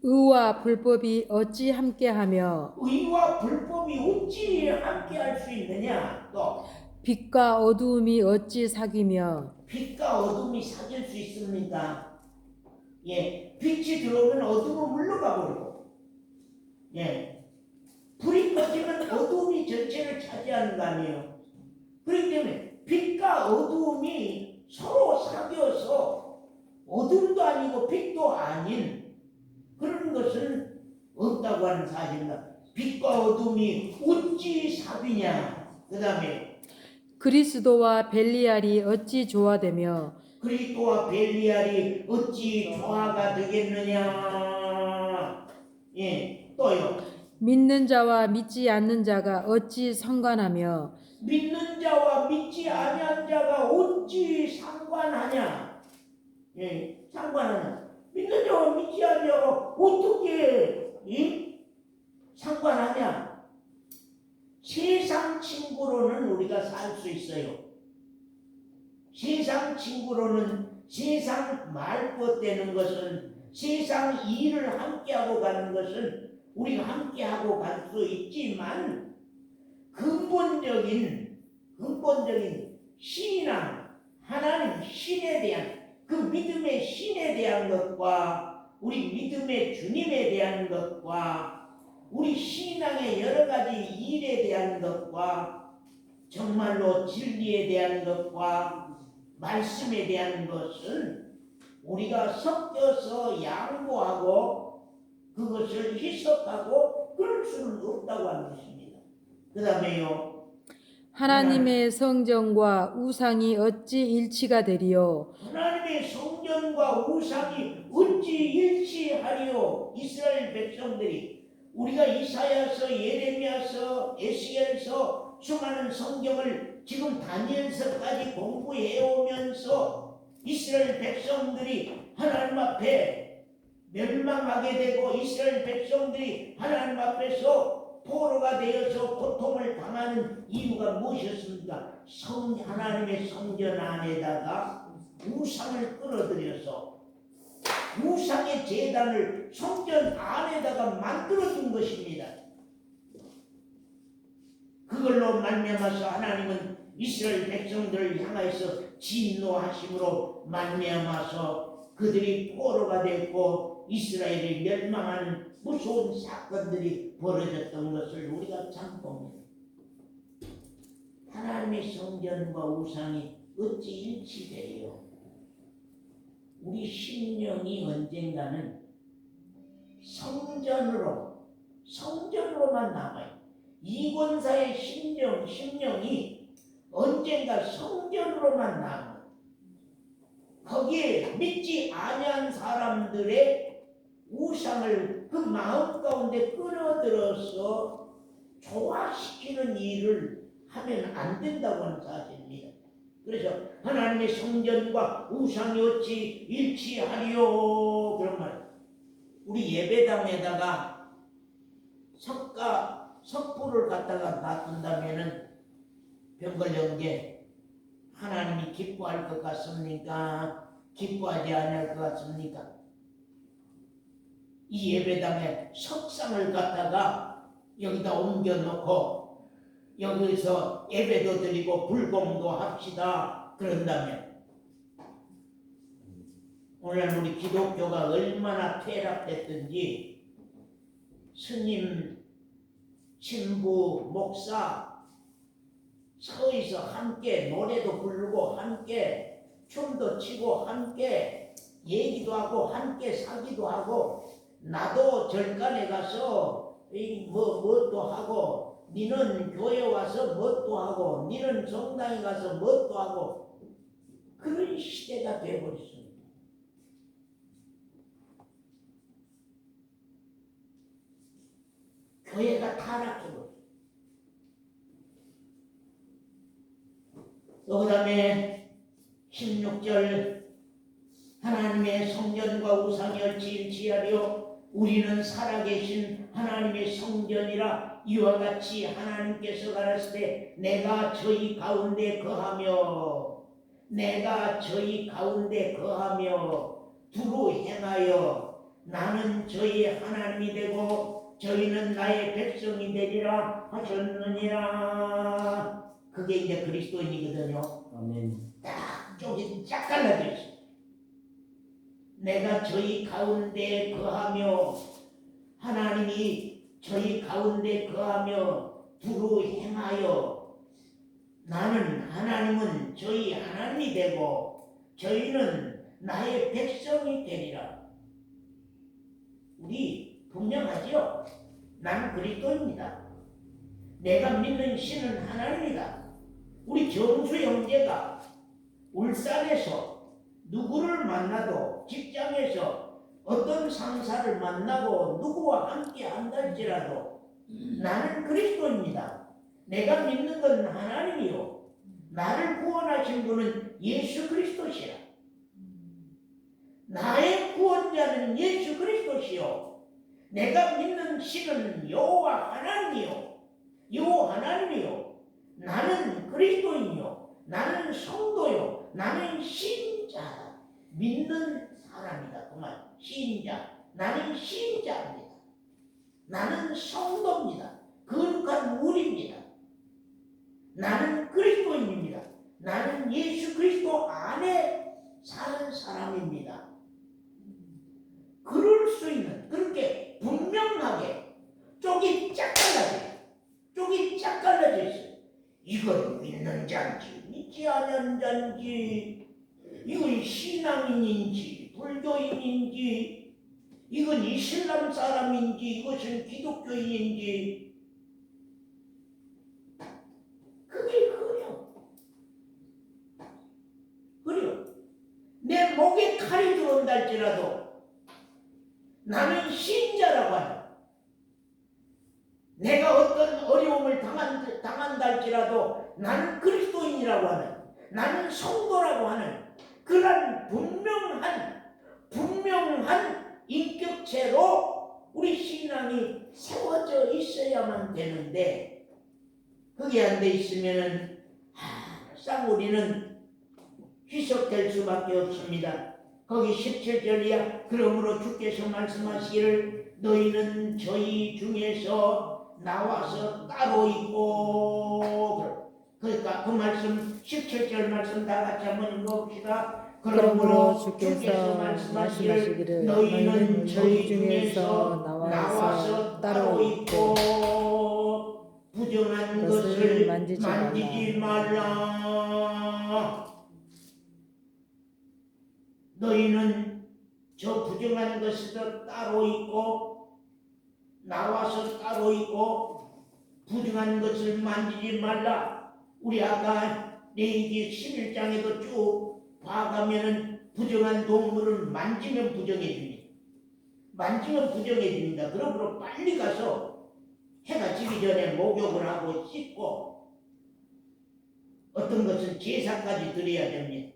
의와 불법이 어찌 함께하며 의와 불법이 어찌 함께할 수 있느냐? 또 빛과 어두움이 어찌 사귀며 빛과 어둠이 사귈 수 있습니까? 예, 빛이 들어오면 어둠은 물러가 버리고, 예, 불이 꺼지면 어둠이 전체를 차지하는 거 아니에요? 그렇기 때문에 빛과 어둠이 서로 사귀어서 어둠도 아니고 빛도 아닌 그런 것은 없다고 하는 사실입니다. 빛과 어둠이 어찌 사귀냐? 그 다음에 그리스도와 벨리알이 어찌 조화되며 그리스도와 벨리알이 어찌 조화가 되겠느냐? 예, 또요. 믿는 자와 믿지 않는 자가 어찌 상관하며 믿는 자와 믿지 아니한 자가 어찌 상관하냐? 예, 상관하냐? 믿는 자와 믿지 아니한 자가 어떻게 상관하냐? 세상 친구로는 우리가 살 수 있어요. 세상 친구로는 세상 말벗되는 것은 세상 일을 함께하고 가는 것은 우리가 함께하고 갈 수 있지만 근본적인 신앙, 하나님 신에 대한 그 믿음의 신에 대한 것과 우리 믿음의 주님에 대한 것과 우리 신앙의 여러 가지 일에 대한 것과 정말로 진리에 대한 것과 말씀에 대한 것은 우리가 섞여서 양보하고 그것을 희석하고 그럴 수는 없다고 하는 것입니다. 그 다음에요. 하나님의 성전과 우상이 어찌 일치가 되리요 하나님의 성전과 우상이 어찌 일치하리요. 이스라엘 백성들이 우리가 이사야서, 예레미야서, 에스겔서 수많은 성경을 지금 다니엘서까지 공부해 오면서 이스라엘 백성들이 하나님 앞에 멸망하게 되고 이스라엘 백성들이 하나님 앞에서 포로가 되어서 고통을 당하는 이유가 무엇이었습니까? 하나님의 성전 안에다가 우상을 끌어들여서 우상의 제단을 성전 안에다가 만들어준 것입니다. 그걸로 말미암아서 하나님은 이스라엘 백성들을 향하여서 진노하심으로 말미암아서 그들이 포로가 됐고 이스라엘이 멸망하는 무서운 사건들이 벌어졌던 것을 우리가 참 봅니다. 하나님의 성전과 우상이 어찌 일치돼요? 우리 심령이 언젠가는 성전으로만 남아요. 이권사의 심령이 언젠가 성전으로만 남아요. 거기에 믿지 아니한 사람들의 우상을 그 마음 가운데 끌어들여서 조화시키는 일을 하면 안 된다고 하는 사실입니다. 그래서 하나님의 성전과 우상이 어찌 일치하리요? 그런 말. 우리 예배당에다가 석불을 갖다가 놔둔다면은 병 걸려온 게 하나님이 기뻐할 것 같습니까? 기뻐하지 않을 것 같습니까? 이 예배당에 석상을 갖다가 여기다 옮겨놓고 여기서 예배도 드리고 불공도 합시다. 그런다면 오늘 우리 기독교가 얼마나 퇴락됐든지 스님, 신부, 목사 서있어 함께 노래도 부르고 함께 춤도 추고 함께 얘기도 하고 함께 사기도 하고 나도 절간에 가서 뭣도 하고 니는 교회 와서 뭣도 하고 니는 성당에 가서 뭣도 하고 그런 시대가 되어버렸습니다. 교회가 타락해버렸어요. 그 다음에 16절 하나님의 성전과 우상이 어찌 일치하리요? 우리는 살아계신 하나님의 성전이라 이와 같이 하나님께서 가라사대 내가 저희 가운데 거하며 두루 행하여 나는 저희 하나님이 되고 저희는 나의 백성이 되리라 하셨느니라. 그게 이제 그리스도인이거든요. 아멘. 딱 쪽이 쫙 갈라져 있어요. 내가 저희 가운데 거하며 하나님이 저희 가운데 거하며 두루 행하여 하나님은 저희 하나님이 되고 저희는 나의 백성이 되리라. 우리 분명하죠? 나는 그리스도입니다. 내가 믿는 신은 하나님이다. 우리 정수 형제가 울산에서 누구를 만나도 직장에서 어떤 상사를 만나고 누구와 함께 한다 할지라도 나는 그리스도입니다. 내가 믿는 건 하나님이요 나를 구원하신 분은 예수 그리스도시라. 나의 구원자는 예수 그리스도시요 내가 믿는 신은 여호와 하나님이요 나는 그리스도인이요 나는 성도요 나는 신자다. 믿는 사람이다. 그만 신자. 나는 신자입니다. 나는 성도입니다. 거룩한 우리입니다. 나는 그리스도인입니다. 나는 예수 그리스도 안에 사는 사람입니다. 그럴 수 있는 그렇게 분명하게 쪽이 쫙 갈라져 있어요. 이건 믿는 자인지 믿지 않는 자인지 이건 신앙인인지 불교인인지 이건 이슬람 사람인지 이것은 기독교인인지 그게 그래요. 내 목에 칼이 들어온다 할지라도 나는 신자라고 하는 내가 어떤 어려움을 당한다 할지라도 나는 그리스도인이라고 하는 나는 성도라고 하는 그런 분명한 인격체로 우리 신앙이 세워져 있어야만 되는데 그게 안 돼 있으면은 항상 우리는 희석될 수밖에 없습니다. 거기 17절이야. 그러므로 주께서 말씀하시기를 너희는 저희 중에서 나와서 따로 있고 그러니까 그 말씀 17절 말씀 다 같이 한번 읽어봅시다. 그러므로 주께서 말씀하시기를 너희는 저희 중에서 나와서 따로 있고 부정한 것을 만지지 말라. 너희는 저 부정한 것에서 따로 있고 나와서 따로 있고 부정한 것을 만지지 말라. 우리 아까 레위기 11장에도 쭉 봐가면은 부정한 동물은 만지면 부정해집니다. 만지면 부정해집니다. 그러므로 빨리 가서 해가 지기 전에 목욕을 하고 씻고 어떤 것은 제사까지 드려야 됩니다.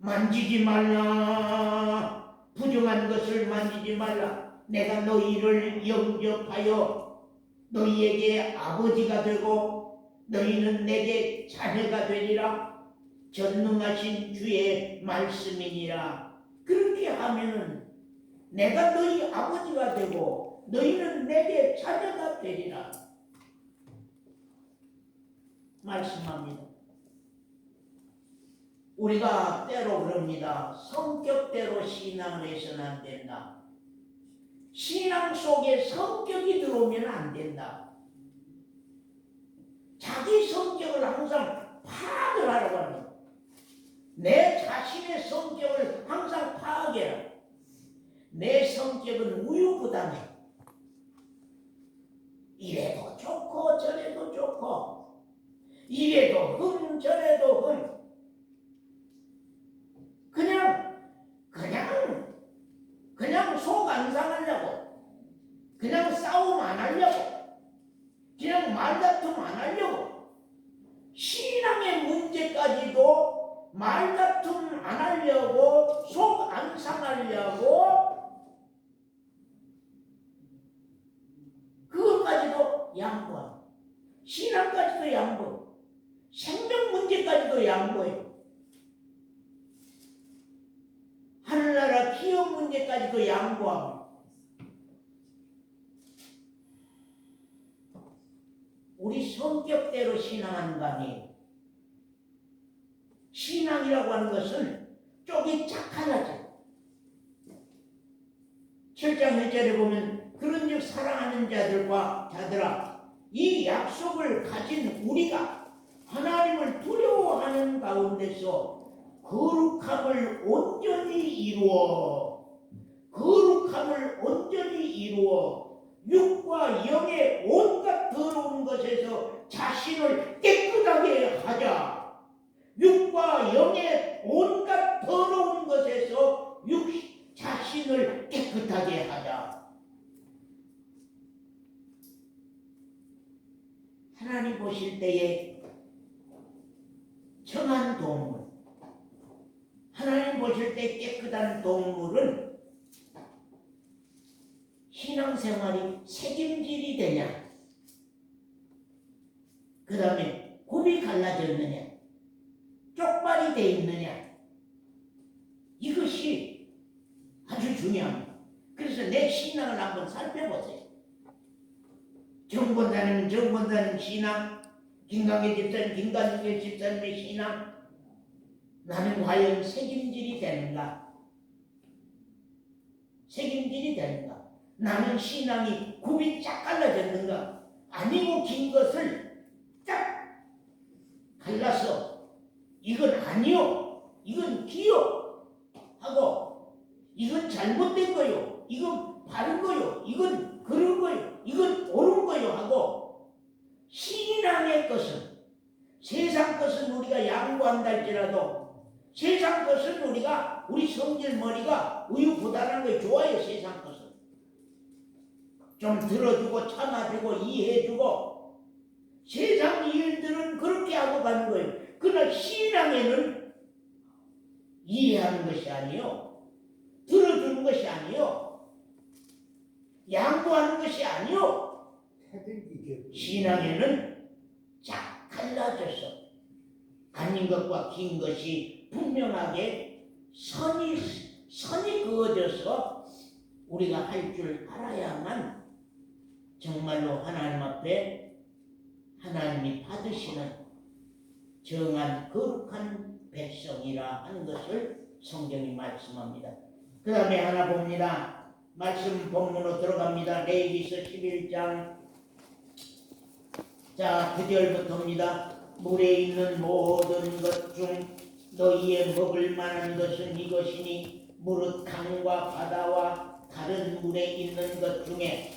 만지지 말라. 부정한 것을 만지지 말라. 내가 너희를 영접하여 너희에게 아버지가 되고 너희는 내게 자녀가 되리라. 전능하신 주의 말씀이니라. 그렇게 하면은 내가 너희 아버지가 되고 너희는 내게 자녀가 되리라 말씀합니다. 우리가 때로 그럽니다. 성격대로 신앙을 해서는 안 된다. 신앙 속에 성격이 들어오면 안 된다. 자기 성격을 항상 파악을 하라고 합니다. 내 자신의 성격을 항상 파악해라. 내 성격은 우유부단해. 이래도 좋고 저래도 좋고 이래도 흠 저래도 흠. 그냥 속 안 상하려고, 그냥 싸움 안 하려고, 그냥 말다툼 안 하려고, 신앙의 문제까지도 말다툼 안 하려고, 속 안 상하려고, 그것까지도 양보하고, 신앙까지도 양보, 생명 문제까지도 양보해. 하늘나라 기업 문제까지도 양보하고. 우리 성격대로 신앙하는 거 아니에요. 신앙이라고 하는 것은 쪽이 착하죠. 7장 1절에 보면 그런즉 사랑하는 자들아 이 약속을 가진 우리가 하나님을 두려워하는 가운데서 거룩함을 온전히 이루어 육과 영의 온갖 더러운 것에서 자신을 깨끗하게 하자. 육과 영의 온갖 더러운 것에서 자신을 깨끗하게 하자. 하나님 보실 때에 정한 동물, 하나님 보실 때 깨끗한 동물은 신앙생활이 책임질이 되냐, 그 다음에 굽이 갈라졌느냐, 쪽발이 돼 있느냐, 이것이 아주 중요합니다. 그래서 내 신앙을 한번 살펴보세요. 정권사님 신앙, 김강의 집사님의 신앙, 나는 과연 책임질이 되는가? 나는 신앙이 굽이 쫙 갈라졌는가? 아니고 긴 것을 딱 갈라서 이건 아니요, 이건 기요 하고, 이건 잘못된 거요, 이건 바른 거요, 이건 그런 거요, 이건 옳은 거요 하고, 신앙의 것은, 세상 것은 우리가 양보한다 할지라도 세상 것은 우리 성질 머리가 우유부단한 거 좋아요. 세상 것은 좀 들어주고 참아주고 이해해주고 세상 일들은 그렇게 하고 가는 거예요. 그러나 신앙에는 이해하는 것이 아니요, 들어주는 것이 아니요, 양보하는 것이 아니요, 신앙에는 쫙 갈라져서 아닌 것과 긴 것이 분명하게 선이 그어져서 우리가 할 줄 알아야만 정말로 하나님 앞에 하나님이 받으시는 정한 거룩한 백성이라 하는 것을 성경이 말씀합니다. 그 다음에 하나 봅니다. 말씀 본문으로 들어갑니다. 레위기서 11장 자 9절부터입니다. 물에 있는 모든 것 중 너희의 먹을 만한 것은 이것이니 무릇 강과 바다와 다른 물에 있는 것 중에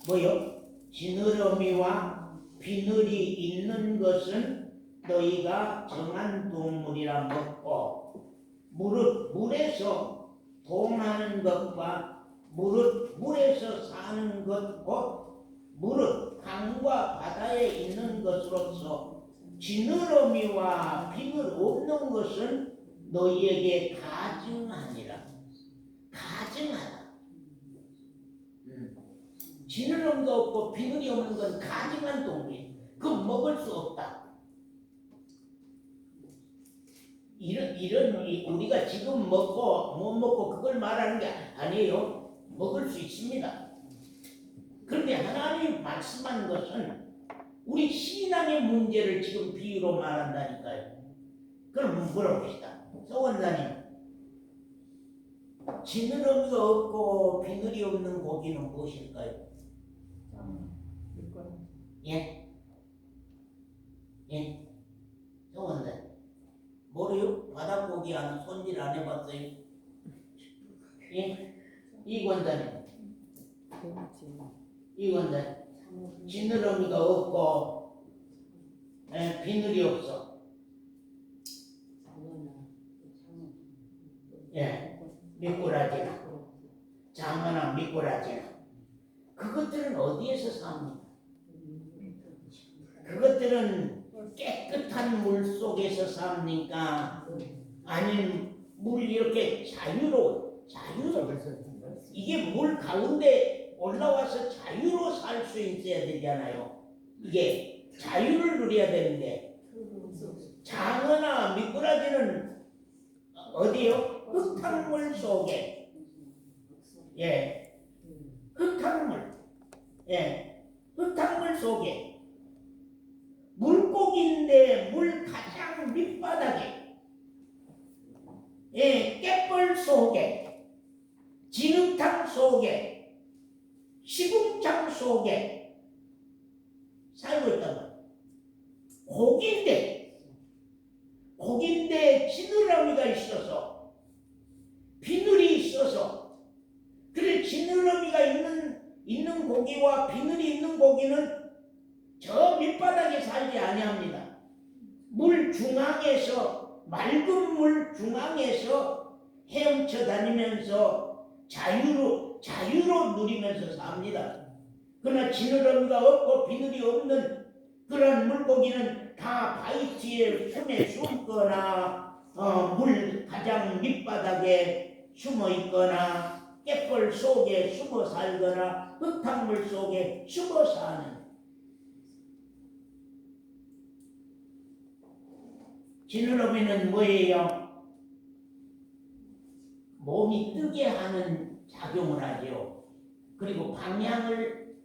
뭐요? 지느러미와 비늘이 있는 것은 너희가 정한 동물이라 먹고 무릇 물에서 동하는 것과 무릇 물에서 사는 것 곧 무릇 강과 바다에 있는 것으로서 지느러미와 비늘 없는 것은 너희에게 가증하니라. 가증하다. 지느러미가 없고 비늘이 없는 건 가증한 동물이에요. 그건 먹을 수 없다. 이런 우리가 지금 먹고 못 먹고 그걸 말하는 게 아니에요. 먹을 수 있습니다. 그런데 하나님이 말씀한 것은 우리 신앙의 문제를 지금 비유로 말한다니까요. 그럼 물어봅시다. 서원사님, 지느러미가 없고 비늘이 없는 고기는 무엇일까요? 예? 예? 서원사님, 뭐래요? 바닷고기 안 손질 안 해봤어요? 예? 이권사님, 이권사님, 지느러미가 없고 비늘이 없어. 예, 미꾸라지나 장어나 미꾸라지나 그것들은 어디에서 삽니까? 그것들은 깨끗한 물 속에서 삽니까? 아니면 물 이렇게 자유로 이게 물 가운데 올라와서 자유로 살 수 있어야 되잖아요. 이게 자유를 누려야 되는데 장어나 미꾸라지는 어디요? 흙탕물 속에. 예, 흙탕물. 예, 흙탕물 속에 물고기인데 물 가장 밑바닥에, 예, 갯벌 속에, 진흙탕 속에, 시궁창 속에 살고 있단 말이에요. 고기인데 지느러미가 있어서, 비늘이 있어서, 그래 지느러미가 있는 고기와 비늘이 있는 고기는 저 밑바닥에 살지 아니합니다. 물 중앙에서, 맑은 물 중앙에서 헤엄쳐 다니면서 자유로 누리면서 삽니다. 그러나 지느러미가 없고 비늘이 없는 그런 물고기는 다 바위뒤에 숨에 숨거나 물 가장 밑바닥에 숨어 있거나 갯벌 속에 숨어 살거나 흙탕물 속에 숨어 사는. 지느러미는 뭐예요? 몸이 뜨게 하는 작용을 하죠. 그리고 방향을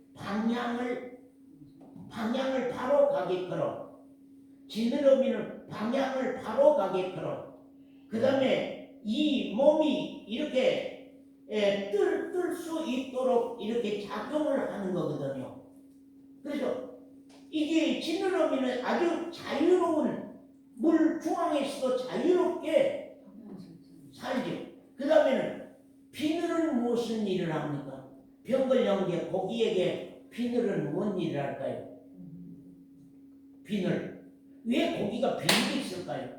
바로 가게끔, 지느러미는 방향을 바로 가게끔, 그 다음에 이 몸이 이렇게 뜰 수 있도록 이렇게 작용을 하는 거거든요. 그래서 이게 지느러미는 아주 자유로운 물 중앙에서도 자유롭게 살죠. 그 다음에는 비늘은 무슨 일을 합니까? 병걸영계 고기에게 비늘은 뭔 일을 할까요? 비늘. 왜 고기가 비늘이 있을까요?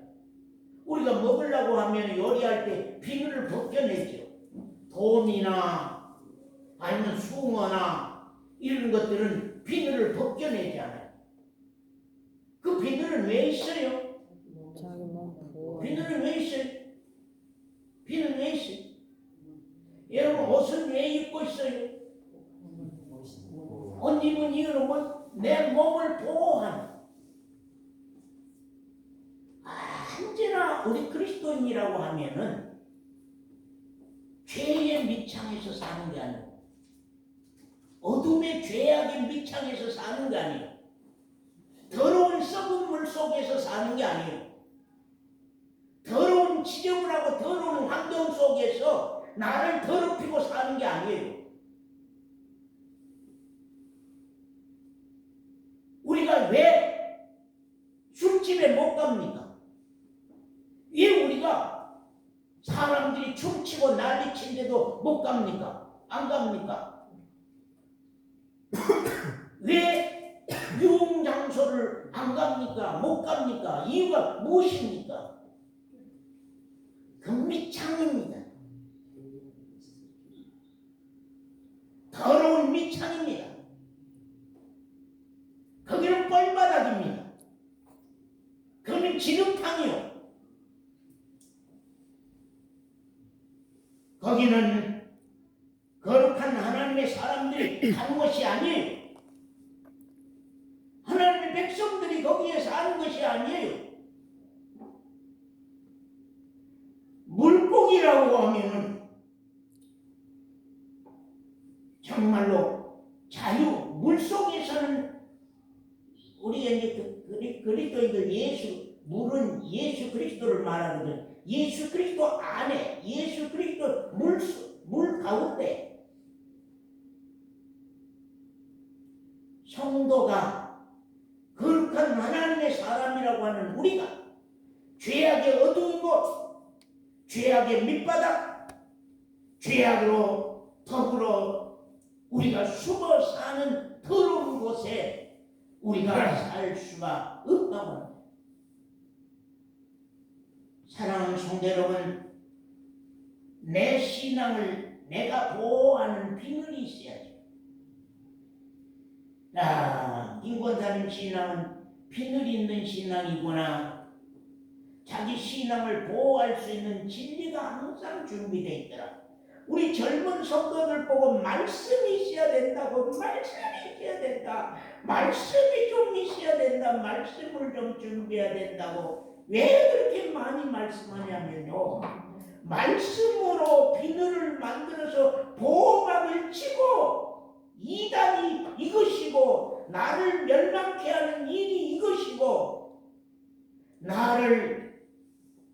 우리가 먹으려고 하면 요리할 때 비늘을 벗겨내죠. 돔이나 아니면 숭어나 이런 것들은 비늘을 벗겨내잖아요. 그 비늘은 왜 있어요? 비늘은 왜 있어요? 비늘은 왜 있어요? 여러분 옷은 왜 입고 있어요? 옷 입은 이유는 뭐? 내 몸을 보호하는. 언제나 우리 그리스도인이라고 하면은 죄의 밑창에서 사는 게 아니고 어둠의 죄악의 밑창에서 사는 게 아니에요. 더러운 썩은 물 속에서 사는 게 아니에요. 더러운 지저분하고 더러운 환경 속에서 나를 더럽히고 사는 게 아니에요. 우리가 왜 술집에 못 갑니까? 왜 우리가 사람들이 춤추고 난리친데도 못 갑니까? 안 갑니까? 왜 유흥장소를 안 갑니까? 못 갑니까? 이유가 무엇입니까? 금미창입니다. 더러운 밑창입니다. 거기는 뻘바닥입니다. 거기는 진흙탕이요. 거기는 거룩한 하나님의 사람들이 간 것이 아니에요. 하나님의 백성들이 거기에 사는 것이 아니에요. 물고기라고 하면은 정말로 자유, 물속에서는 우리가 이제 그리스도인들 물은 예수 그리스도를 말하거든. 예수 그리스도 안에, 예수 그리스도 물 가운데 성도가 거룩한 하나님의 사람이라고 하는 우리가 죄악의 어두운 곳, 죄악의 밑바닥, 죄악으로 더불어 우리가 숨어 사는 더러운 곳에 우리가 살 수가 없다고 합니다. 사랑하는 성도 여러분, 내 신앙을 내가 보호하는 비늘이 있어야죠. 김권사님 신앙은 비늘 있는 신앙이구나. 자기 신앙을 보호할 수 있는 진리가 항상 준비되어 있더라. 우리 젊은 성도들 보고 말씀이 있어야 된다고, 말씀이 있어야 된다, 말씀이 좀 있어야 된다, 말씀을 좀 준비해야 된다고 왜 그렇게 많이 말씀하냐면요, 말씀으로 비늘을 만들어서 보호막을 치고 이단이 이것이고 나를 멸망케 하는 일이 이것이고 나를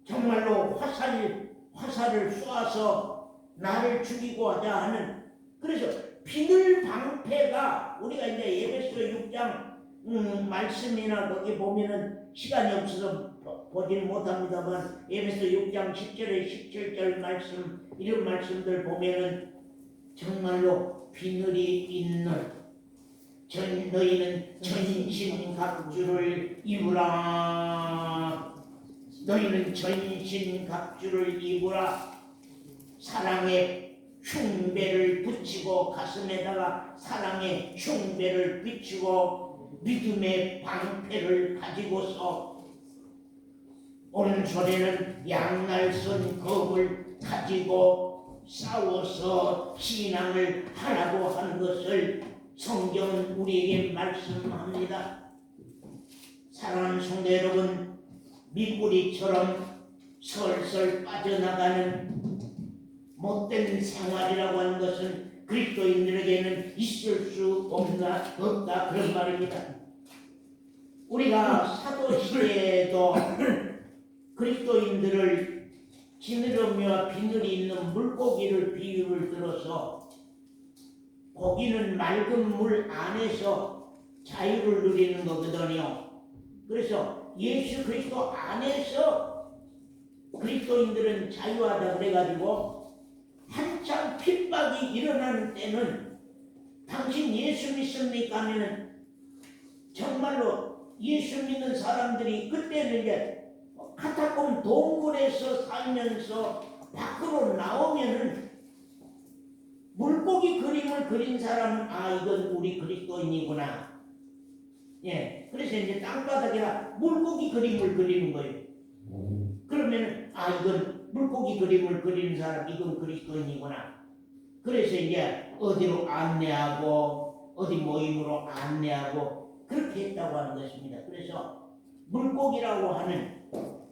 정말로 화살을 쏘아서 나를 죽이고자 하는, 그래서 비늘 방패가 우리가 이제 에베소 6장 말씀이나 거기 보면은 시간이 없어서 보지는 못합니다만 에베소 6장 10절에 17절 말씀, 이런 말씀들 보면은 정말로 비늘이 있는 너희는 전신갑주를 입으라. 너희는 전신갑주를 입으라. 사랑의 흉배를 붙이고, 가슴에다가 사랑의 흉배를 비추고 믿음의 방패를 가지고서 오른손에는 양날선 검을 가지고 싸워서 신앙을 하라고 하는 것을 성경은 우리에게 말씀합니다. 사랑하는 성도 여러분, 미꾸리처럼 설설 빠져나가는 못된 생활이라고 하는 것은 그리스도인들에게는 있을 수 없다 그런 말입니다. 우리가 사도시대에도 그리스도인들을 지느러미와 비늘이 있는 물고기를 비유를 들어서 고기는 맑은 물 안에서 자유를 누리는 거거든요. 그래서 예수 그리스도 안에서 그리스도인들은 자유하다 그래가지고 한참 핍박이 일어나는 때는 당신 예수 믿습니까 하면은 정말로 예수 믿는 사람들이 그때는 이제 카타콤 동굴에서 살면서 밖으로 나오면은 물고기 그림을 그린 사람은 이건 우리 그리스도인이구나. 예, 그래서 이제 땅바닥에다 물고기 그림을 그리는 거예요. 그러면 이건 물고기 그림을 그리는 사람, 이건 그리스도인이구나. 그래서 이제 어디로 안내하고 어디 모임으로 안내하고 그렇게 했다고 하는 것입니다. 그래서 물고기라고 하는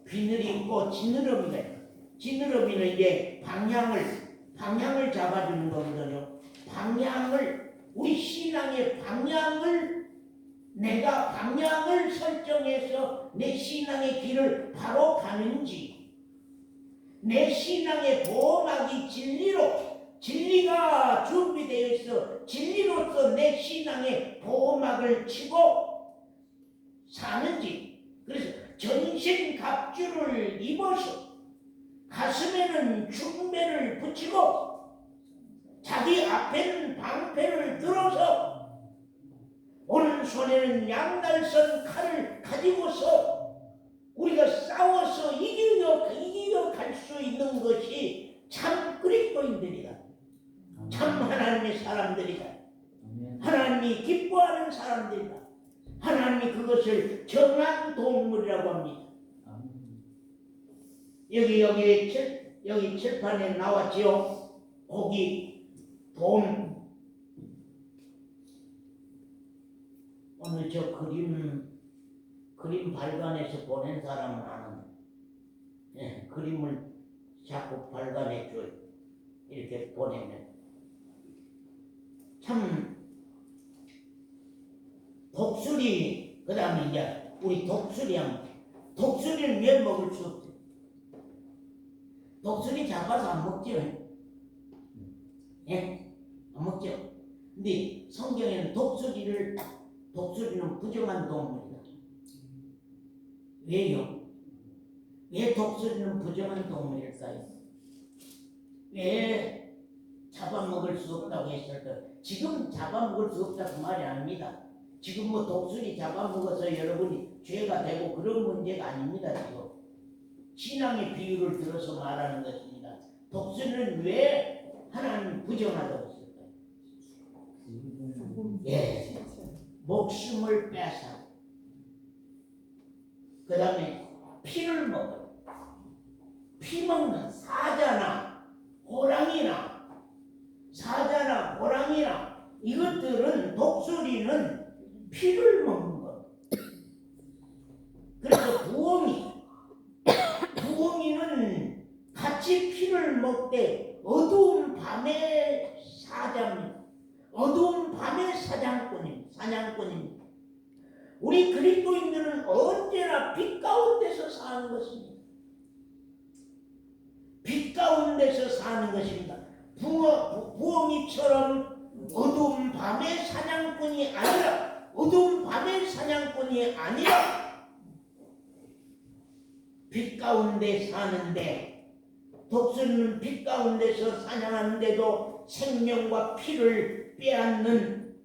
비늘이 있고 지느러미가 있고, 지느러미는 이제 방향을 잡아주는 거거든요. 우리 신앙의 방향을 내가 방향을 설정해서 내 신앙의 길을 바로 가는지, 내 신앙의 보호막이 진리가 준비되어 있어 진리로서 내 신앙의 보호막을 치고 사는지, 그래서 전신 갑주를 입어서 가슴에는 중배를 붙이고 자기 앞에는 방패를 들어서 오른손에는 양날선 칼을 가지고서 우리가 싸워서 이기려 갈 수 있는 것이 참 그리스도인들이다. 참 하나님의 사람들이다. 하나님이 기뻐하는 사람들이다. 하나님이 그것을 정한 동물이라고 합니다. 여기 칠판에 나왔지요. 고기, 돈. 오늘 저 그림 발간해서 보낸 사람은 아는, 그림을 자꾸 발간해 줘요. 이렇게 보내면 참 독수리. 그 다음에 이제 우리 독수리는 왜 먹을 수 없어요? 독수리 잡아서 안 먹죠? 예? 안 먹죠? 근데 성경에는 독수리는 부정한 동물이다. 왜요? 왜 독수리는 부정한 동물일까요? 왜 잡아먹을 수 없다고 했을까? 지금 잡아먹을 수 없다 그 말이 아닙니다. 지금 뭐 독수리 잡아먹어서 여러분이 죄가 되고 그런 문제가 아닙니다. 지금 신앙의 비유를 들어서 말하는 것입니다. 독수리는 왜 하나님 부정하다고 했을까요? 예, 목숨을 뺏어. 그 다음에 피를 먹어요. 피 먹는 사자나 호랑이나 이것들은 독수리는 피를 먹는 것. 그래서 부엉이는 같이 피를 먹되 어두운 밤의 사냥꾼입니다. 우리 그리스도인들은 언제나 빛 가운데서 사는 것입니다. 빛 가운데서 사는 것입니다. 부엉이처럼 어두운 밤의 사냥꾼이 아니라 빛 가운데 사는데, 독수리는 빛 가운데서 사냥하는데도 생명과 피를 빼앗는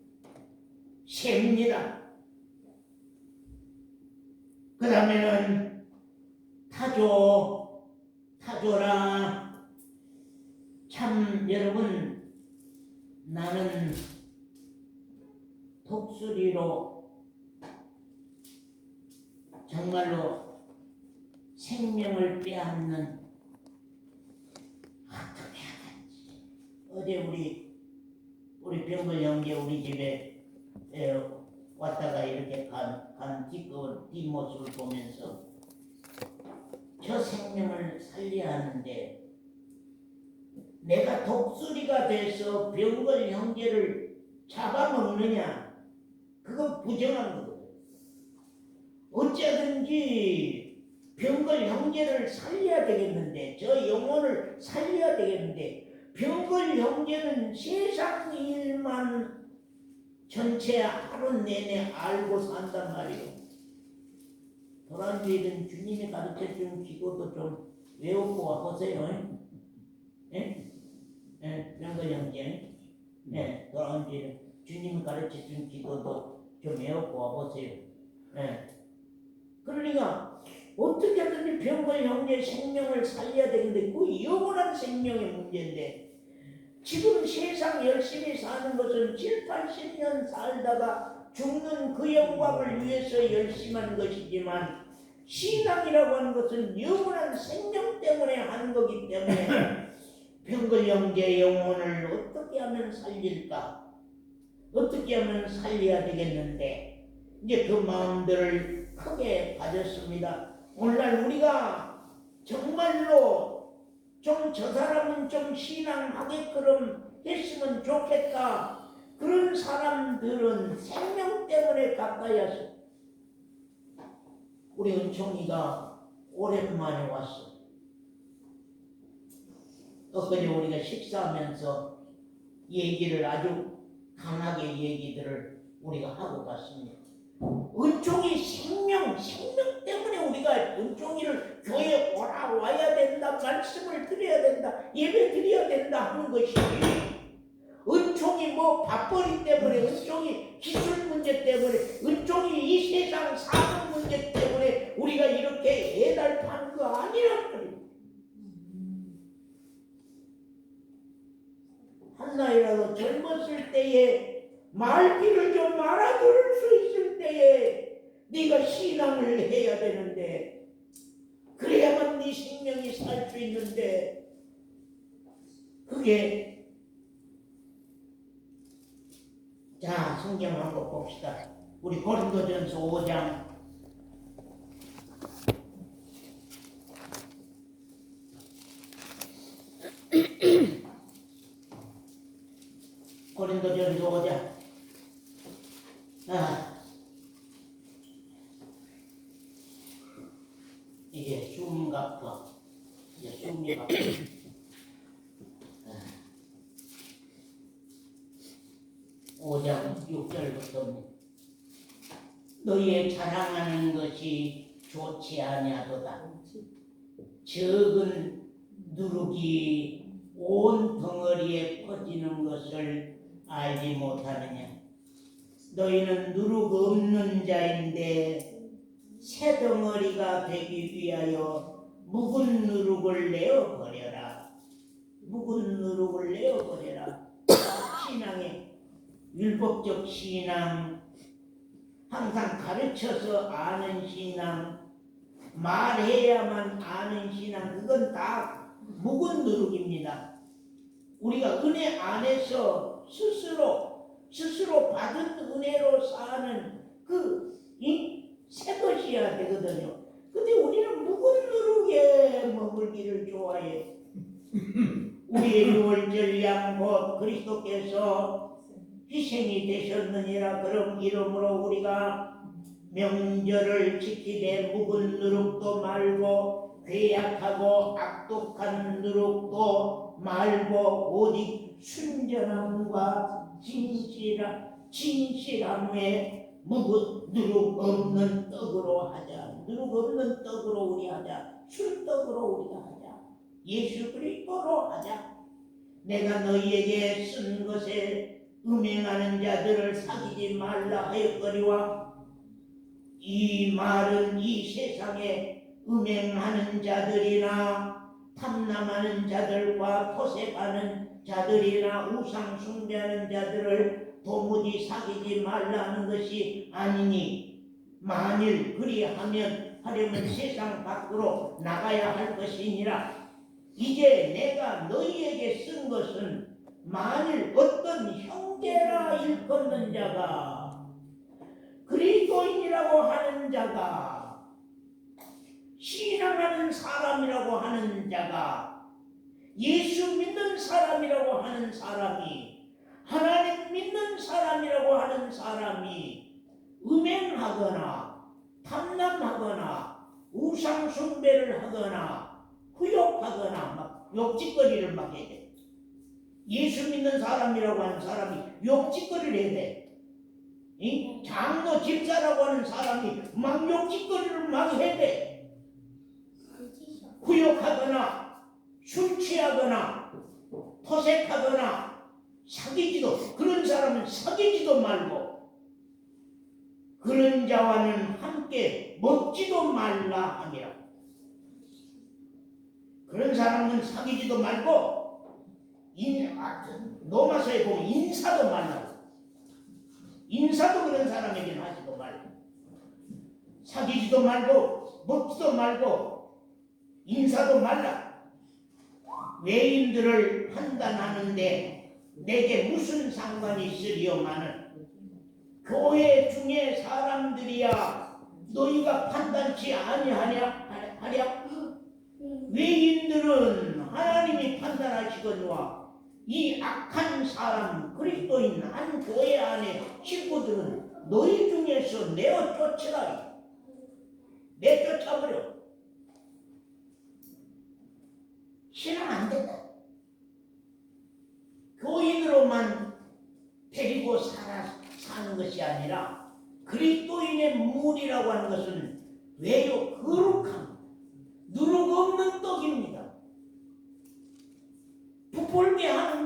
새입니다. 그 다음에는 타조라. 참 여러분, 나는 독수리로 정말로 생명을 빼앗는, 어떻게 하든지. 어제 우리 병걸 형제 우리 집에 왔다가 이렇게 간 뒷모습을 보면서 저 생명을 살려야 하는데 내가 독수리가 돼서 병걸 형제를 잡아먹느냐? 그건 부정한 거거든. 어쩌든지 병걸 형제를 살려야 되겠는데, 저 영혼을 살려야 되겠는데, 병걸 형제는 세상 일만 전체 하루 내내 알고 산단 말이에요. 도란주일은 주님이 가르쳐준 기도도 좀 외우고 와보세요. 예? 예, 병걸 형제. 네, 도란주일은 주님이 가르쳐준 기도도 좀 외우고 와보세요. 예. 그러니까 어떻게든 병걸 형제 생명을 살려야 되는데 그 영원한 생명의 문제인데, 지금 세상 열심히 사는 것은 7, 80년 살다가 죽는 그 영광을 위해서 열심히 하는 것이지만, 신앙이라고 하는 것은 영원한 생명 때문에 하는 거기 때문에 병걸 형제 영혼을 어떻게 하면 살릴까? 어떻게 하면 살려야 되겠는데, 이제 그 마음들을 크게 가졌습니다. 오늘날 우리가 정말로 좀 저 사람은 좀 신앙하게끔 했으면 좋겠다. 그런 사람들은 생명 때문에 가까이 와서, 우리 은총이가 오랜만에 왔어. 엊그제 우리가 식사하면서 얘기를 아주 강하게 얘기들을 우리가 하고 갔습니다. 은총이 생명 때문에 우리가 은총이를 교회에 와야 된다, 말씀을 드려야 된다, 예배 드려야 된다 하는 것이 은총이 뭐 밥벌이 때문에, 은총이 기술 문제 때문에, 은총이 이 세상 사는 문제 때문에 우리가 이렇게 애달파는 거 아니란 말이에요. 한나이라도 젊었을 때에 말귀를 좀 알아들을 수 있을 때에 네가 신앙을 해야 되는데, 그래야만 네 생명이 살 수 있는데, 그게 자, 성경 한번 봅시다. 우리 고린도전서 5장 고린도전서 5장 이게 숨 갚아. 이제 숨이 갚아. 5장 6절부터 너희의 자랑하는 것이 좋지 아니하도다. 적은 누룩이 온 덩어리에 퍼지는 것을 알지 못하느냐. 너희는 누룩 없는 자인데 새 덩어리가 되기 위하여 묵은 누룩을 내어버려라. 묵은 누룩을 내어버려라. 신앙의 율법적 신앙, 항상 가르쳐서 아는 신앙, 말해야만 아는 신앙, 그건 다 묵은 누룩입니다. 우리가 은혜 안에서 스스로 받은 은혜로 사는 새 것이야 되거든요. 근데 우리는 묵은 누룩에 머물기를 좋아해. 우리의 유월절 양곧 그리스도께서 희생이 되셨느니라. 그런 이름으로 우리가 명절을 지키되 묵은 누룩도 말고 괴약하고 악독한 누룩도 말고 오직 순전함과 진실함에 묵은 누룩 없는 떡으로 하자. 누룩 없는 떡으로 우리 하자. 순떡으로 우리가 하자. 예수 그리스도로 하자. 내가 너희에게 쓴 것에 음행하는 자들을 사귀지 말라 하였거니와 이 말은 이 세상에 음행하는 자들이나 탐남하는 자들과 토색하는 자들이나 우상 숭배하는 자들을 도무지 사귀지 말라는 것이 아니니, 만일 하려면 세상 밖으로 나가야 할 것이니라. 이제 내가 너희에게 쓴 것은 만일 어떤 형제라 일컫는 자가, 그리스도인이라고 하는 자가, 신앙하는 사람이라고 하는 자가, 예수 믿는 사람이라고 하는 사람이, 하나님 믿는 사람이라고 하는 사람이 음행하거나 탐남하거나 우상 숭배를 하거나 후욕하거나 막 욕짓거리를 막 해야 돼. 예수 믿는 사람이라고 하는 사람이 욕짓거리를 해야 돼. 장로 집사라고 하는 사람이 막 욕짓거리를 막 해야 돼. 후욕하거나 술 취하거나 토색하거나 그런 사람은 사귀지도 말고 그런 자와는 함께 먹지도 말라 함이라. 그런 사람은 사귀지도 말고 로마서에 보면 인사도 말라고. 인사도 그런 사람에게는 하지도 말고, 사귀지도 말고 먹지도 말고 인사도 말라. 외인들을 판단하는데 내게 무슨 상관이 있으리요마는 교회 중에 사람들이야 너희가 판단치 아니하랴. 외인들은 하나님이 판단하시거니와 이 악한 사람, 그리스도인 한 교회 안에 친구들은 너희 중에서 내어쫓으라. 내쫓아버려. 신앙 안 된다. 교인으로만 데리고 사는 것이 아니라 그리스도인의 물이라고 하는 것은 왜요? 거룩함, 누룩 없는 떡입니다. 부풀게 하는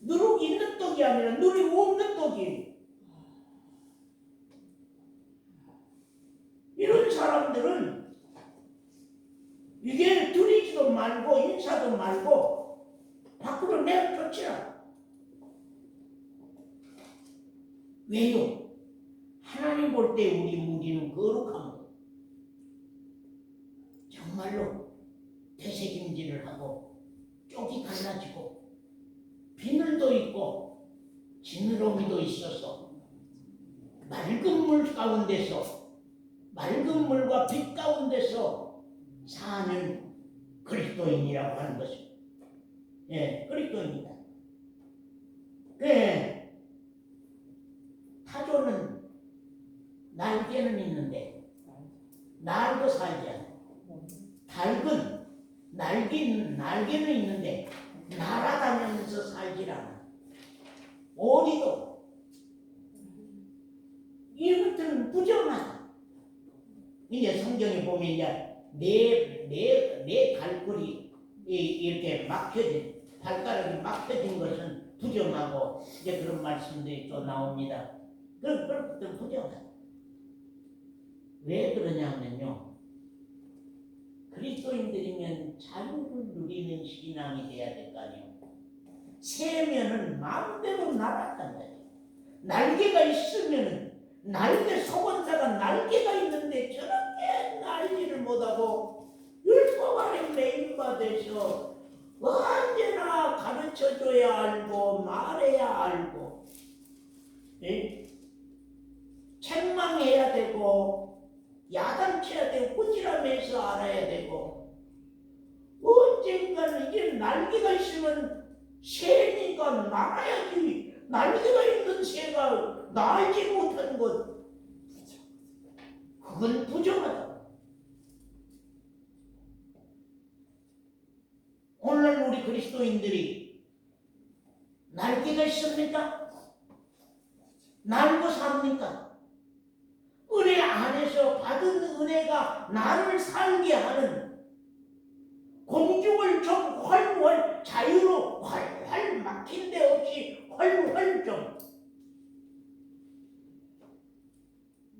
누룩 있는 떡이 아니라 누룩 없는 떡이에요. 이런 사람들은 이게 드리지도 말고 인사도 말고 밖으로 내어놓지라. 왜요? 하나님 볼 때 우리 무리는 거룩함으로 정말로 되새김질을 하고 쪽이 갈라지고 비늘도 있고 지느러미도 있어서 맑은 물 가운데서 맑은 물과 빛 가운데서 사는 그리스도인이라고 하는 것입니다. 예, 그리스도인이다. 예, 타조는 날개는 있는데 날도 살지 않아. 닭은 날개는 있는데 날아다니면서 살질 않아. 오리도 이것들은 부정하다. 이제 성경에 보면 이제 내 발걸이 이렇게 막혀진 발가락이 막혀진 것은 부정하고 이제 그런 말씀들이 또 나옵니다. 그런 것들은 부정하다. 왜 그러냐면요. 그리스도인들이면 자유를 누리는 신앙이 돼야 될 거 아니에요. 새면은 마음대로 날아간다. 날개가 있으면은 날개 소곤사가 날개가 있는데 저렇게 날지를 못하고 율법 아래 매인받아서 언제나 가르쳐줘야 알고 말해야 알고 책망해야 되고 야단쳐야 되고 꾸지람해서 알아야 되고 언젠가는 이게 날개가 있으면 새니까 날아야지. 날개가 있는 새가 날지 못한 것 그건 부정하다. 오늘 우리 그리스도인들이 날개가 있습니까? 날고 삽니까? 은혜 안에서 받은 은혜가 나를 살게 하는 공중을 좀 활활 자유로 활활 막힌 데 없이 활활 좀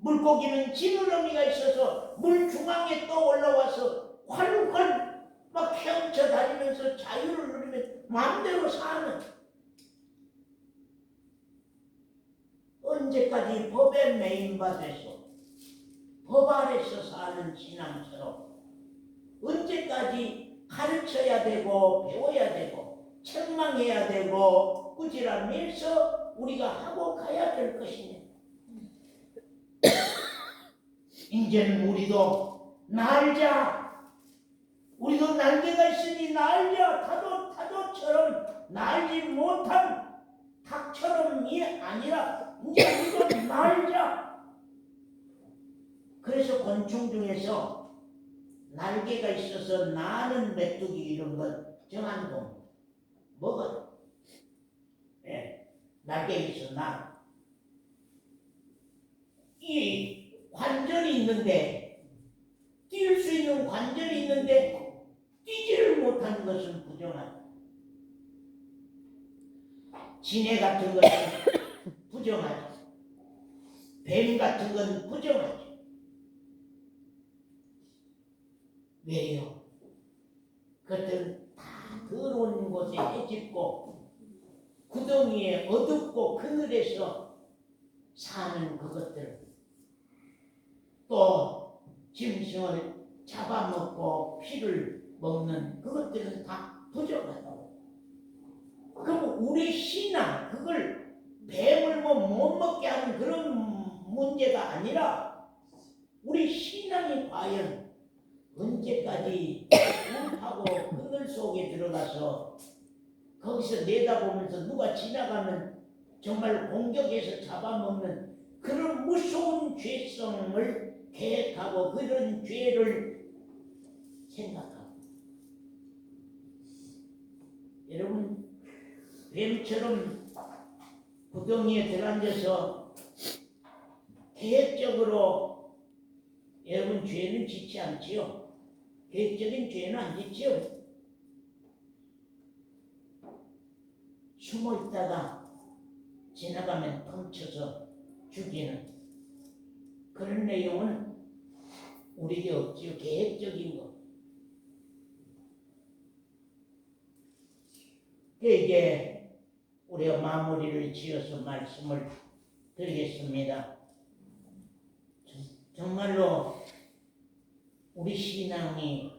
물고기는 지느러미가 있어서 물 중앙에 떠 올라와서 활활 막 헤엄쳐 다니면서 자유를 누리면 마음대로 사는 언제까지 법에 매인받아서 법 아래서 사는 신앙처럼 언제까지 가르쳐야 되고 배워야 되고 책망해야 되고 꾸지람해서 우리가 하고 가야 될 것이냐. 이제는 우리도 날자. 우리도 날개가 있으니 날자. 타조처럼 날지 못한 닭처럼이 아니라 이제 우리도 날자. 그래서 곤충 중에서 날개가 있어서 나는 메뚜기 이런 건 정한 동 먹어요. 예, 날개 있어 나. 이 관절이 있는데 뛸 수 있는 관절이 있는데 뛰지를 못하는 것은 부정하다. 지네 같은 것은 부정하지. 뱀 같은 건 부정하지. 왜요? 그것들은 다 더러운 곳에 헤집고 구덩이에 어둡고 그늘에서 사는 그것들, 또 짐승을 잡아먹고 피를 먹는 그것들은 다 부정하다고. 그럼 우리 신앙 그걸 뱀을 못 먹게 하는 그런 문제가 아니라 우리 신앙이 과연 언제까지 울하고 그늘 속에 들어가서 거기서 내다보면서 누가 지나가면 정말 공격해서 잡아먹는 그런 무서운 죄성을 계획하고 그런 죄를 생각하고 여러분 뱀처럼 구덩이에 들어앉아서 계획적으로 여러분 죄는 짓지 않지요. 계획적인 죄는 안 짓지요. 숨어 있다가 지나가면 훔쳐서 죽이는 그런 내용은 우리에게 없지요. 계획적인 거. 이제 우리가 마무리를 지어서 말씀을 드리겠습니다. 정말로 우리 신앙이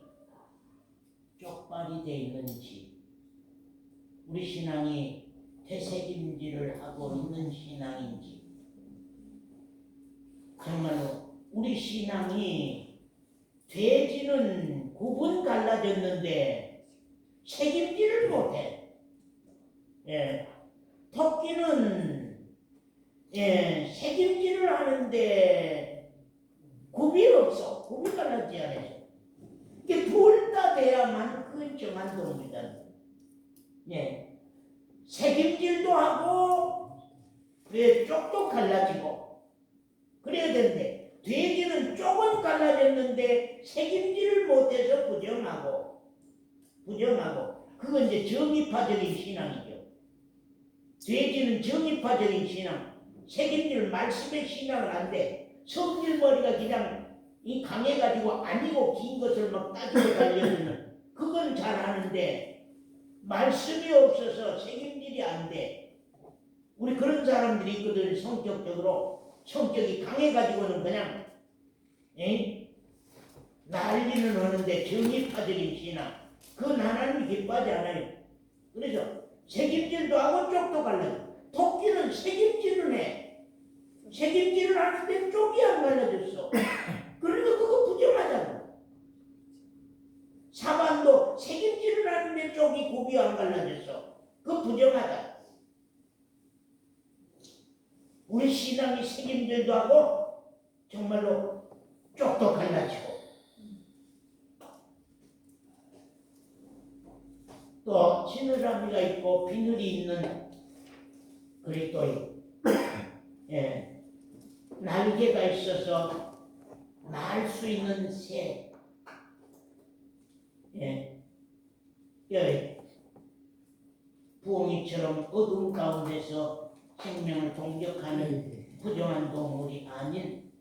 쪽발이 되어 있는지, 우리 신앙이 되새김질을 하고 있는 신앙인지, 정말로 우리 신앙이 돼지는 구분 갈라졌는데 책임질을 못해. 토끼는 책임질을 하는데 굽이 없어. 굽이 갈라지지 않아서. 이게 둘 다 돼야만 근정한 동물이다. 책임질도 하고 쪽도 갈라지고 그래야 되는데 돼지는 쪽은 갈라졌는데 책임질을 못해서 부정하고 그건 이제 정의파적인 신앙이죠. 돼지는 정의파적인 신앙, 책임질 말씀의 신앙을 안 돼. 성질머리가 그냥 이 강해가지고 아니고 긴 것을 막 따지고 달려드는 그건 잘하는데 말씀이 없어서 책임질이 안 돼. 우리 그런 사람들이 있거든. 성격이 강해가지고는 그냥 난리는 하는데 정의파적인 신앙 그건 하나님이 기뻐하지 않아요. 그래서 책임질도 하고 쪽도 갈라져. 토끼는 책임질을 해. 책임질을 하는데 쪽이 안 갈라졌어. 그러니까 그거 부정하잖아. 사반도 책임질을 하는데 쪽이 굽이 안 갈라졌어. 그거 부정하다. 우리 신앙이 책임질도 하고 정말로 쪽도 갈라지고 또 지느러미가 있고 비늘이 있는 그리스도인 날개가 있어서 날 수 있는 새 부엉이처럼 어둠 가운데서 생명을 공격하는 부정한 동물이 아닌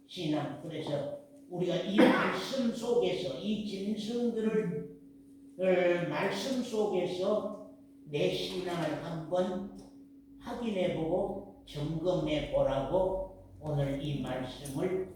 신앙. 그래서 우리가 이 말씀 속에서 이 짐승들을 말씀 속에서 내 신앙을 한번 확인해보고 점검해보라고 오늘 이 말씀을